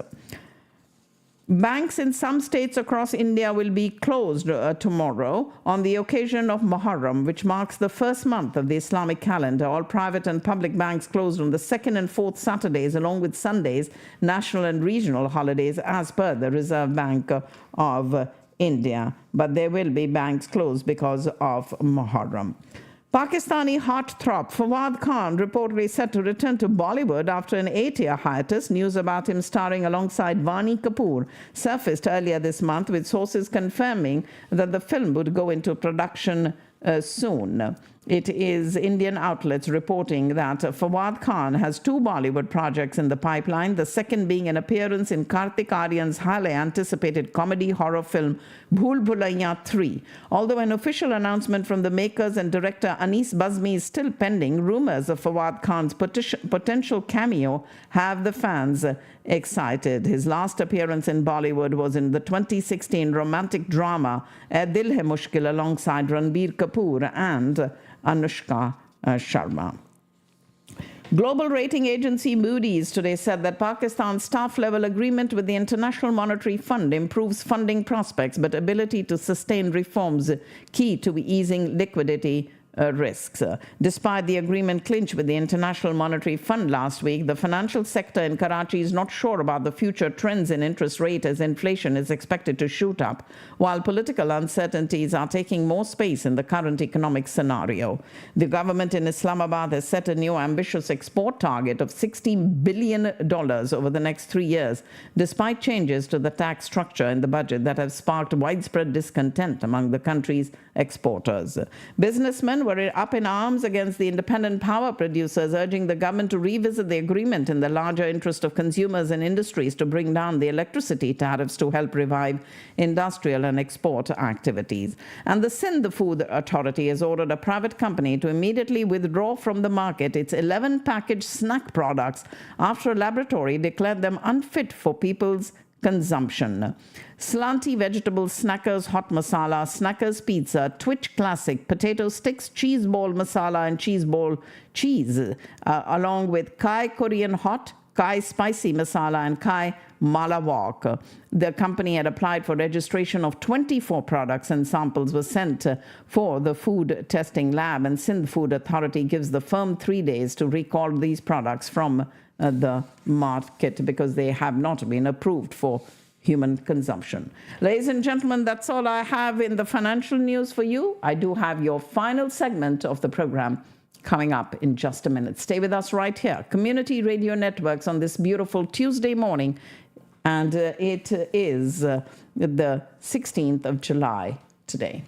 Banks in some states across India will be closed tomorrow on the occasion of Muharram, which marks the first month of the Islamic calendar. All private and public banks closed on the second and fourth Saturdays, along with Sundays, national and regional holidays, as per the Reserve Bank of India. But there will be banks closed because of Muharram. Pakistani heartthrob Fawad Khan reportedly set to return to Bollywood after an 8-year hiatus. News about him starring alongside Vani Kapoor surfaced earlier this month, with sources confirming that the film would go into production soon. It is Indian outlets reporting that Fawad Khan has 2 Bollywood projects in the pipeline, the second being an appearance in Kartik Aaryan's highly anticipated comedy horror film Bhool Bhulaiya 3. Although an official announcement from the makers and director Anis Bazmi is still pending, rumors of Fawad Khan's potential cameo have the fans excited. His last appearance in Bollywood was in the 2016 romantic drama Dil Hai Mushkil alongside Ranbir Kapoor and Anushka Sharma. Global rating agency Moody's today said that Pakistan's staff-level agreement with the International Monetary Fund improves funding prospects but ability to sustain reforms key to easing liquidity risks. Despite the agreement clinch with the International Monetary Fund last week, the financial sector in Karachi is not sure about the future trends in interest rate as inflation is expected to shoot up, while political uncertainties are taking more space in the current economic scenario. The government in Islamabad has set a new ambitious export target of $60 billion over the next 3 years, despite changes to the tax structure in the budget that have sparked widespread discontent among the country's exporters. Businessmen were up in arms against the independent power producers, urging the government to revisit the agreement in the larger interest of consumers and industries to bring down the electricity tariffs to help revive industrial and export activities. And the Sindh Food Authority has ordered a private company to immediately withdraw from the market its 11 packaged snack products after a laboratory declared them unfit for people's consumption. Slanty vegetable snackers hot masala, snackers pizza, Twitch classic, potato sticks, cheese ball masala and cheese ball cheese, along with Kai Korean hot, Kai spicy masala and Kai malawak. The company had applied for registration of 24 products and samples were sent for the food testing lab, and Sindh Food Authority gives the firm 3 days to recall these products from the market because they have not been approved for human consumption. Ladies and gentlemen, that's all I have in the financial news for you. I do have your final segment of the program coming up in just a minute. Stay with us right here. Community Radio Networks on this beautiful Tuesday morning, and it is the 16th of July today.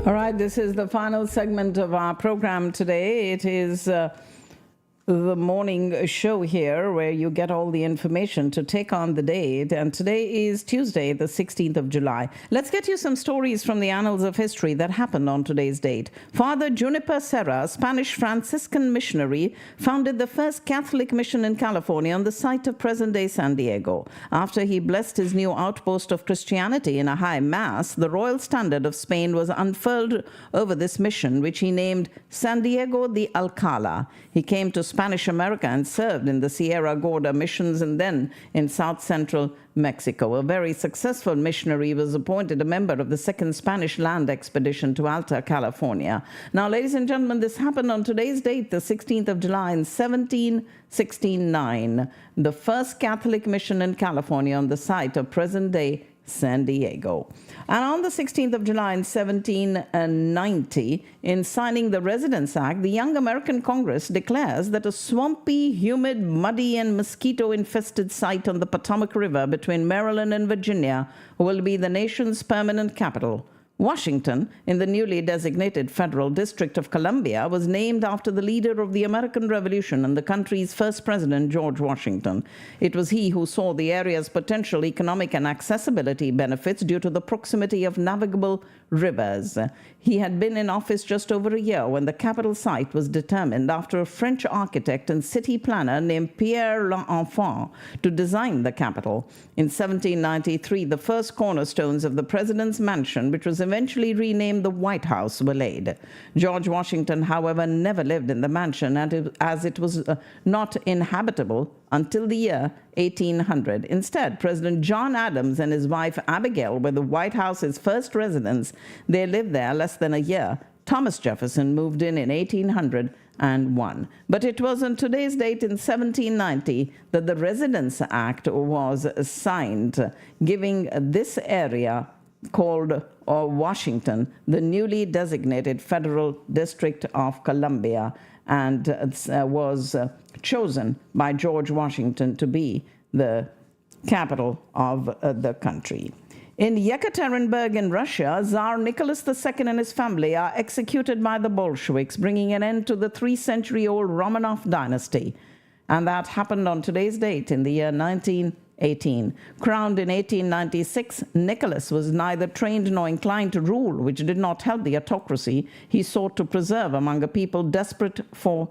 All right, this is the final segment of our program today. It is the morning show here where you get all the information to take on the date. And today is Tuesday, the 16th of July. Let's get you some stories from the annals of history that happened on today's date. Father Juniper Serra, a Spanish Franciscan missionary, founded the first Catholic mission in California on the site of present-day San Diego. After he blessed his new outpost of Christianity in a high mass, the royal standard of Spain was unfurled over this mission, which he named San Diego de Alcala. He came to Spanish America and served in the Sierra Gorda missions and then in south central Mexico. A very successful missionary, he was appointed a member of the Second Spanish Land Expedition to Alta California. Now, ladies and gentlemen, this happened on today's date, the 16th of July in 1769, the first Catholic mission in California on the site of present-day San Diego. And on the 16th of July in 1790, in signing the Residence Act, the young American Congress declares that a swampy, humid, muddy, and mosquito-infested site on the Potomac River between Maryland and Virginia will be the nation's permanent capital. Washington, in the newly designated Federal District of Columbia, was named after the leader of the American Revolution and the country's first president, George Washington. It was he who saw the area's potential economic and accessibility benefits due to the proximity of navigable rivers. He had been in office just over a year when the capital site was determined after a French architect and city planner named Pierre L'Enfant to design the capital. In 1793, the first cornerstones of the president's mansion, which was eventually renamed the White House, were laid. George Washington, however, never lived in the mansion as it was not inhabitable until the year 1800. Instead, President John Adams and his wife Abigail were the White House's first residents. They lived there less than a year. Thomas Jefferson moved in 1801. But it was on today's date in 1790 that the Residence Act was signed, giving this area called Washington the newly designated Federal District of Columbia, and was chosen by George Washington to be the capital of the country. In Yekaterinburg in Russia, Tsar Nicholas II and his family are executed by the Bolsheviks, bringing an end to the 3-century-old Romanov dynasty. And that happened on today's date in the year 1918. Crowned in 1896, Nicholas was neither trained nor inclined to rule, which did not help the autocracy he sought to preserve among a people desperate for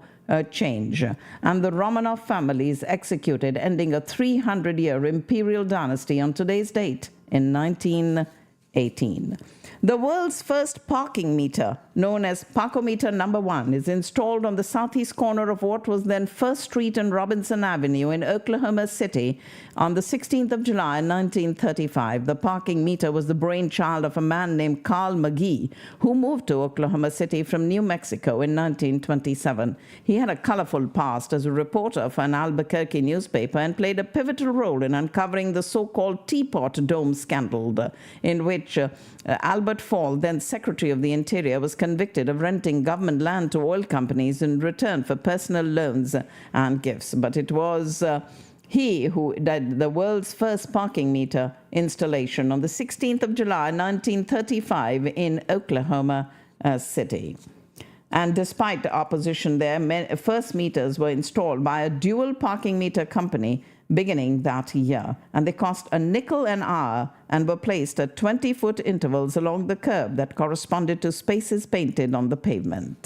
change. And the Romanov family is executed, ending a 300-year imperial dynasty on today's date in 1918. The world's first parking meter, known as Parkometer Number 1, is installed on the southeast corner of what was then First Street and Robinson Avenue in Oklahoma City on the 16th of July, 1935. The parking meter was the brainchild of a man named Carl McGee, who moved to Oklahoma City from New Mexico in 1927. He had a colorful past as a reporter for an Albuquerque newspaper and played a pivotal role in uncovering the so-called Teapot Dome scandal, in which Albert Fall, then Secretary of the Interior, was convicted of renting government land to oil companies in return for personal loans and gifts. But it was he who did the world's first parking meter installation on the 16th of July, 1935 in Oklahoma City. And despite the opposition there, first meters were installed by a dual parking meter company beginning that year. And they cost a nickel an hour and were placed at 20-foot intervals along the curb that corresponded to spaces painted on the pavement.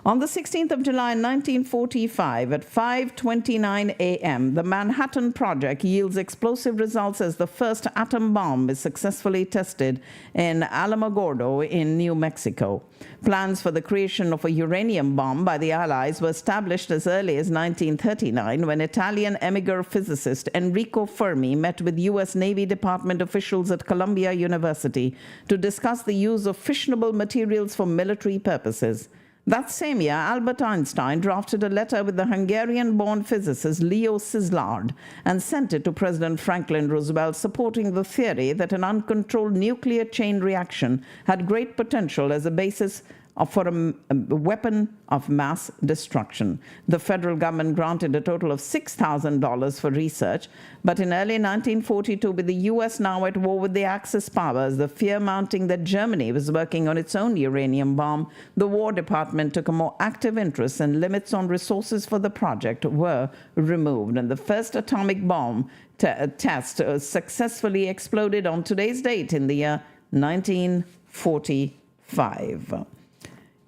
On the 16th of July 1945, at 5:29 a.m., the Manhattan Project yields explosive results as the first atom bomb is successfully tested in Alamogordo in New Mexico. Plans for the creation of a uranium bomb by the Allies were established as early as 1939 when Italian emigre physicist Enrico Fermi met with U.S. Navy Department officials at Columbia University to discuss the use of fissionable materials for military purposes. That same year, Albert Einstein drafted a letter with the Hungarian-born physicist Leo Szilard and sent it to President Franklin Roosevelt, supporting the theory that an uncontrolled nuclear chain reaction had great potential as a basis for a weapon of mass destruction. The federal government granted a total of $6,000 for research, but in early 1942, with the U.S. now at war with the Axis powers, the fear mounting that Germany was working on its own uranium bomb, the War Department took a more active interest, and limits on resources for the project were removed. And the first atomic bomb test successfully exploded on today's date in the year 1945.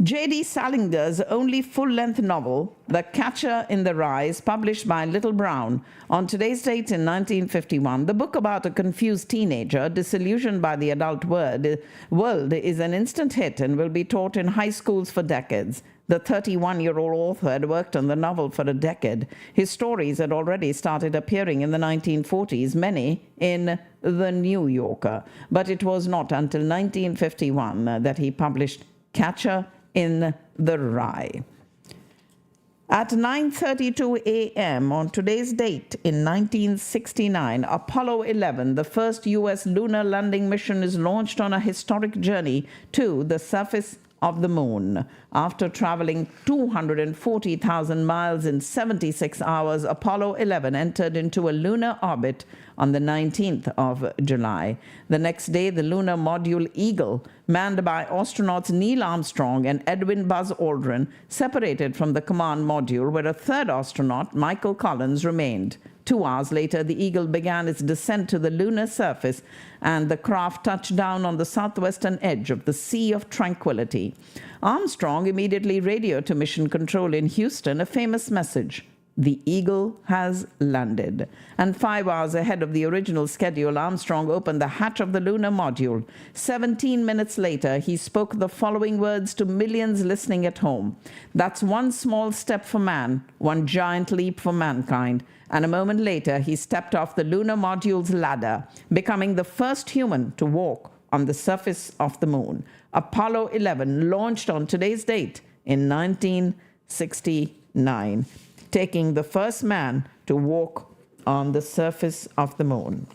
J.D. Salinger's only full-length novel, The Catcher in the Rye, is published by Little Brown on today's date in 1951. The book about a confused teenager disillusioned by the adult world is an instant hit and will be taught in high schools for decades. The 31-year-old author had worked on the novel for a decade. His stories had already started appearing in the 1940s, many in The New Yorker. But it was not until 1951 that he published Catcher in the Rye. At 9:32 a.m. on today's date in 1969, Apollo 11, the first U.S. lunar landing mission, is launched on a historic journey to the surface of the moon. After traveling 240,000 miles in 76 hours, Apollo 11 entered into a lunar orbit on the 19th of July. The next day, the lunar module Eagle, manned by astronauts Neil Armstrong and Edwin Buzz Aldrin, separated from the command module, where a third astronaut, Michael Collins, remained. 2 hours later, the Eagle began its descent to the lunar surface, and the craft touched down on the southwestern edge of the Sea of Tranquility. Armstrong immediately radioed to Mission Control in Houston a famous message: "The Eagle has landed." And 5 hours ahead of the original schedule, Armstrong opened the hatch of the lunar module. 17 minutes later, he spoke the following words to millions listening at home: "That's one small step for man, one giant leap for mankind." And a moment later, he stepped off the lunar module's ladder, becoming the first human to walk on the surface of the moon. Apollo 11 launched on today's date in 1969, taking the first man to walk on the surface of the moon.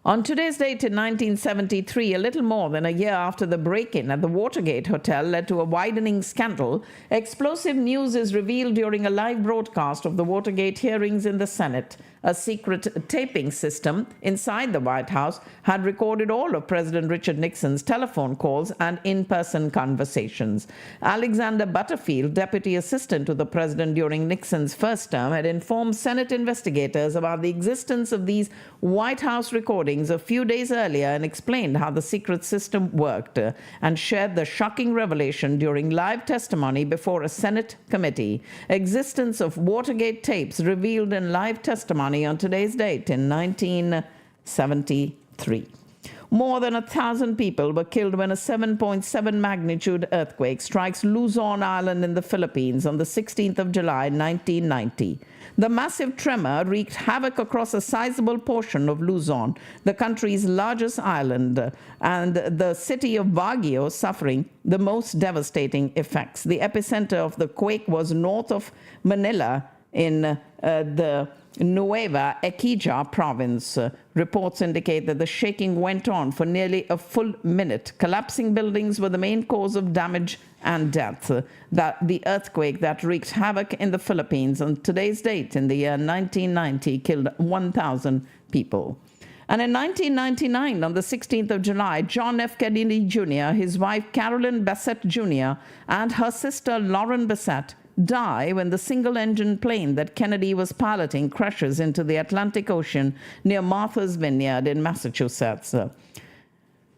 On today's date in 1973, a little more than a year after the break-in at the Watergate Hotel led to a widening scandal, explosive news is revealed during a live broadcast of the Watergate hearings in the Senate. A secret taping system inside the White House had recorded all of President Richard Nixon's telephone calls and in-person conversations. Alexander Butterfield, deputy assistant to the president during Nixon's first term, had informed Senate investigators about the existence of these White House recordings a few days earlier and explained how the secret system worked, and shared the shocking revelation during live testimony before a Senate committee. Existence of Watergate tapes revealed in live testimony on today's date in 1973. More than 1,000 people were killed when a 7.7 magnitude earthquake strikes Luzon Island in the Philippines on the 16th of July, 1990. The massive tremor wreaked havoc across a sizable portion of Luzon, the country's largest island, and the city of Baguio suffering the most devastating effects. The epicenter of the quake was north of Manila in the Nueva Ecija province. Reports indicate that the shaking went on for nearly a full minute. Collapsing buildings were the main cause of damage and death. The earthquake that wreaked havoc in the Philippines on today's date in the year 1990 killed 1,000 people. And in 1999, on the 16th of July, John F. Kennedy Jr., his wife Carolyn Bessette Jr., and her sister Lauren Bessette die when the single-engine plane that Kennedy was piloting crashes into the Atlantic Ocean near Martha's Vineyard in Massachusetts.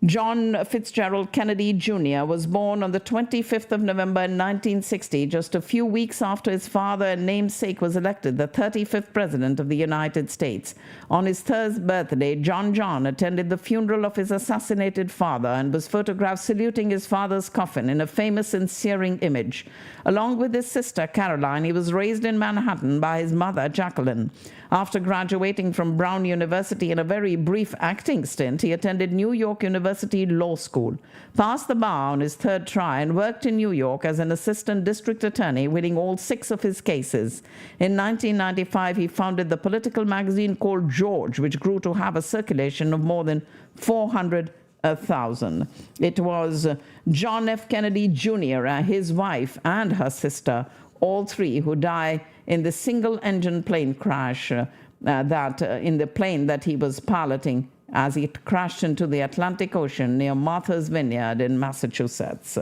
John Fitzgerald Kennedy Jr. was born on the 25th of November 1960, just a few weeks after his father and namesake was elected the 35th President of the United States. On his third birthday, John attended the funeral of his assassinated father and was photographed saluting his father's coffin in a famous and searing image. Along with his sister Caroline, he was raised in Manhattan by his mother Jacqueline. After graduating from Brown University in a very brief acting stint, he attended New York University Law School, passed the bar on his third try, and worked in New York as an assistant district attorney, winning all 6 of his cases. In 1995, he founded the political magazine called George, which grew to have a circulation of more than 400,000. It was John F. Kennedy Jr., his wife, and her sister, all 3 who died in the single-engine plane crash in the plane that he was piloting as it crashed into the Atlantic Ocean near Martha's Vineyard in Massachusetts.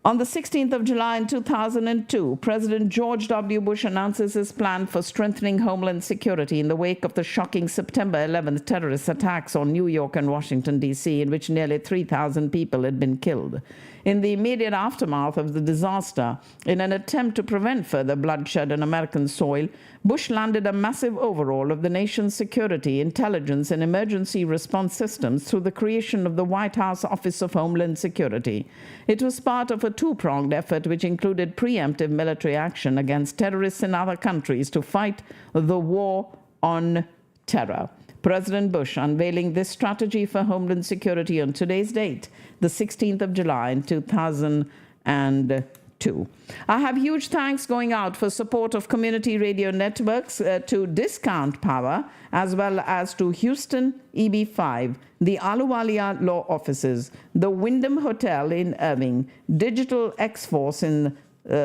On the 16th of July in 2002, President George W. Bush announces his plan for strengthening homeland security in the wake of the shocking September 11th terrorist attacks on New York and Washington, D.C., in which nearly 3,000 people had been killed. In the immediate aftermath of the disaster, in an attempt to prevent further bloodshed on American soil, Bush landed a massive overhaul of the nation's security, intelligence, and emergency response systems through the creation of the White House Office of Homeland Security. It was part of a 2-pronged effort which included preemptive military action against terrorists in other countries to fight the war on terror. President Bush unveiling this strategy for Homeland Security on today's date, the 16th of July in 2002. I have huge thanks going out for support of community radio networks to Discount Power, as well as to Houston EB5, the Ahluwalia Law Offices, the Wyndham Hotel in Irving, Digital X-Force in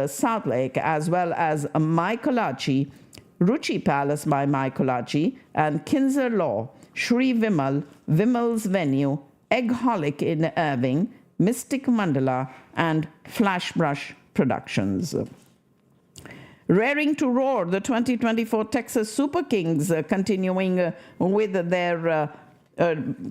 South Lake, as well as Maikolachi, Ruchi Palace by Maikolachi, and Kinzer Law, Sri Vimal, Vimal's Venue, Eggholic in Irving, Mystic Mandala, and Flashbrush Productions. Raring to roar, the 2024 Texas Super Kings continuing with their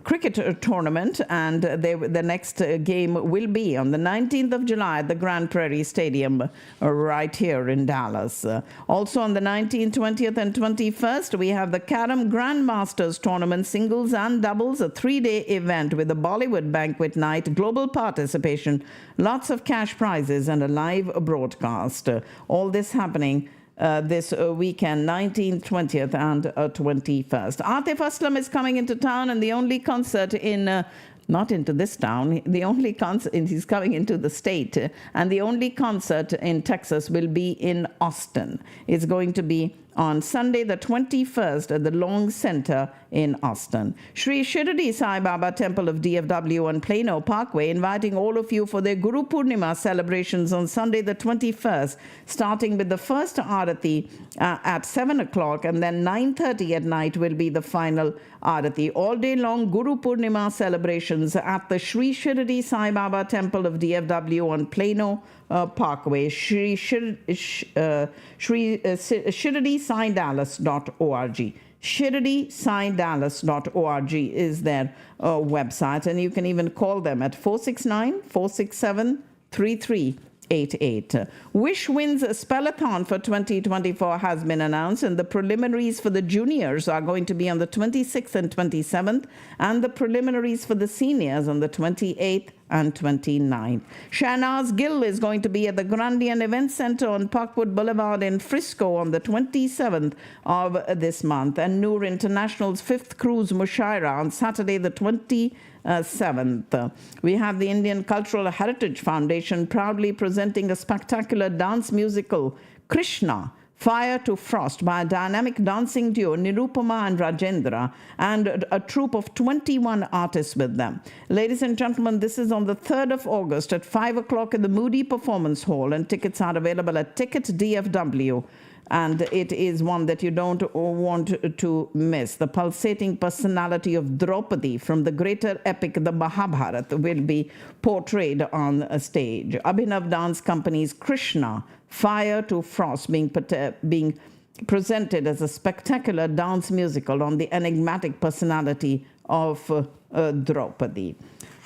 cricket tournament, and the next game will be on the 19th of July at the Grand Prairie Stadium right here in Dallas. Also on the 19th, 20th, and 21st, we have the Carom Grandmasters Tournament, singles and doubles, a 3-day event with a Bollywood banquet night, global participation, lots of cash prizes, and a live broadcast. All this happening this weekend, 19th, 20th, and 21st. Atif Aslam is coming into town, and the only concert in, not into this town, the only concert, he's coming into the state, and the only concert in Texas will be in Austin. It's going to be on Sunday the 21st at the Long Center in Austin. Sri Shirdi Sai Baba Temple of DFW on Plano Parkway inviting all of you for their Guru Purnima celebrations on Sunday the 21st, starting with the first Arati at 7 o'clock, and then 9:30 at night will be the final Arati. All day long Guru Purnima celebrations at the Sri Shirdi Sai Baba Temple of DFW on Plano Parkway, ShirdiSaiDallas.org. ShirdiSaiDallas.org is their website, and you can even call them at 469-467-3388. Wish Wins Spellathon for 2024 has been announced, and the preliminaries for the juniors are going to be on the 26th and 27th, and the preliminaries for the seniors on the 28th and 29th. Shahnaz Gill is going to be at the Grandian Event Center on Parkwood Boulevard in Frisco on the 27th of this month, and Noor International's 5th Cruise Mushaira on Saturday the 27th. We have the Indian Cultural Heritage Foundation proudly presenting a spectacular dance musical, Krishna, Fire to Frost, by a dynamic dancing duo, Nirupama and Rajendra, and a troupe of 21 artists with them. Ladies and gentlemen, this is on the 3rd of August at 5 o'clock in the Moody Performance Hall, and tickets are available at Ticket DFW. And it is one that you don't want to miss. The pulsating personality of Draupadi from the greater epic, the Mahabharata, will be portrayed on a stage. Abhinav Dance Company's Krishna, Fire to Frost, being presented as a spectacular dance musical on the enigmatic personality of Draupadi.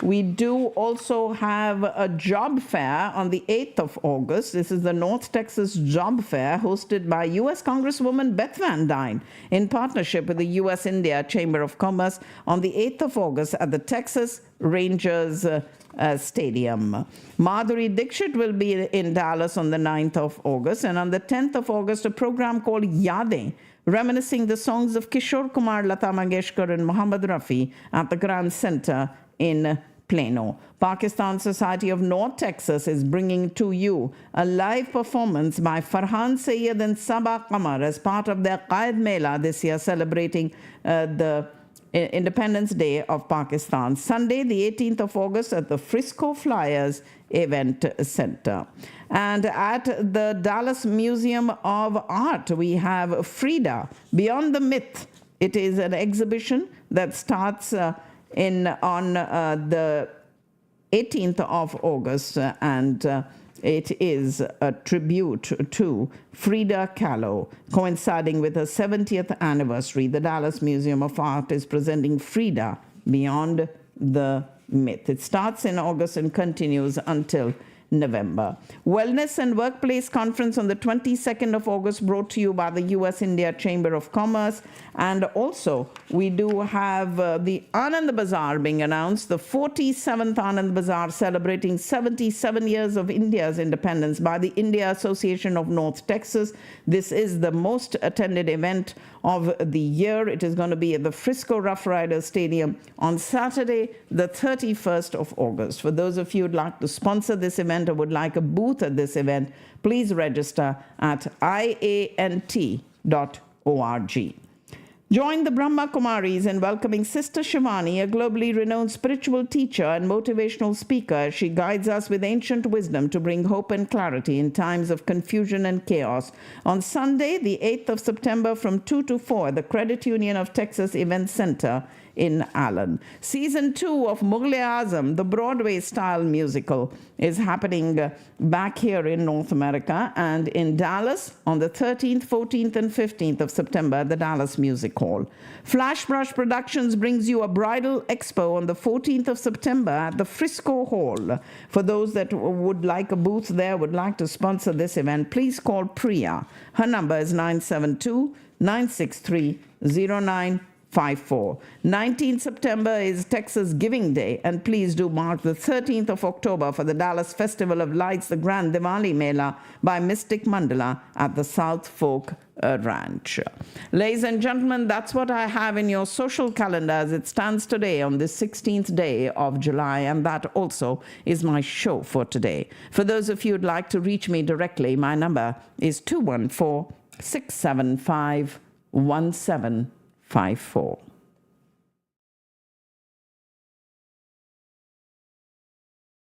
We do also have a job fair on the 8th of August. This is the North Texas Job Fair hosted by U.S. Congresswoman Beth Van Dyne in partnership with the U.S.-India Chamber of Commerce on the 8th of August at the Texas Rangers Stadium. Madhuri Dixit will be in Dallas on the 9th of August. And on the 10th of August, a program called Yadein, reminiscing the songs of Kishore Kumar, Lata Mangeshkar, and Muhammad Rafi at the Grand Center in Plano. Pakistan Society of North Texas is bringing to you a live performance by Farhan Sayyed and Sabah Qamar as part of their Qaid Mela this year, celebrating the Independence Day of Pakistan. Sunday, the 18th of August at the Frisco Flyers Event Center. And at the Dallas Museum of Art, we have Frida, Beyond the Myth. It is an exhibition that starts on the 18th of August, and it is a tribute to Frida Kahlo, coinciding with her 70th anniversary. The Dallas Museum of Art is presenting Frida, Beyond the Myth. It starts in August and continues until November. Wellness and Workplace Conference on the 22nd of August, brought to you by the U.S.-India Chamber of Commerce. And also, we do have the Anand Bazaar being announced, the 47th Anand Bazaar, celebrating 77 years of India's independence by the India Association of North Texas. This is the most attended event of the year. It is going to be at the Frisco Rough Riders Stadium on Saturday, the 31st of August. For those of you who'd like to sponsor this event or would like a booth at this event, please register at iant.org. Join the Brahma Kumaris in welcoming Sister Shivani, a globally renowned spiritual teacher and motivational speaker, as she guides us with ancient wisdom to bring hope and clarity in times of confusion and chaos. On Sunday, the 8th of September, from 2 to 4, the Credit Union of Texas Event Center in Allen. Season 2 of Mughal-e-Azam, the Broadway-style musical, is happening back here in North America and in Dallas on the 13th, 14th, and 15th of September at the Dallas Music Hall. Flashbrush Productions brings you a bridal expo on the 14th of September at the Frisco Hall. For those that would like a booth there, would like to sponsor this event, please call Priya. Her number is 972-963-0954. 19th September is Texas Giving Day, and please do mark the 13th of October for the Dallas Festival of Lights, the Grand Diwali Mela by Mystic Mandala at the South Fork Ranch. Ladies and gentlemen, that's what I have in your social calendar as it stands today on the 16th day of July, and that also is my show for today. For those of you who'd like to reach me directly, my number is 214-675-1754.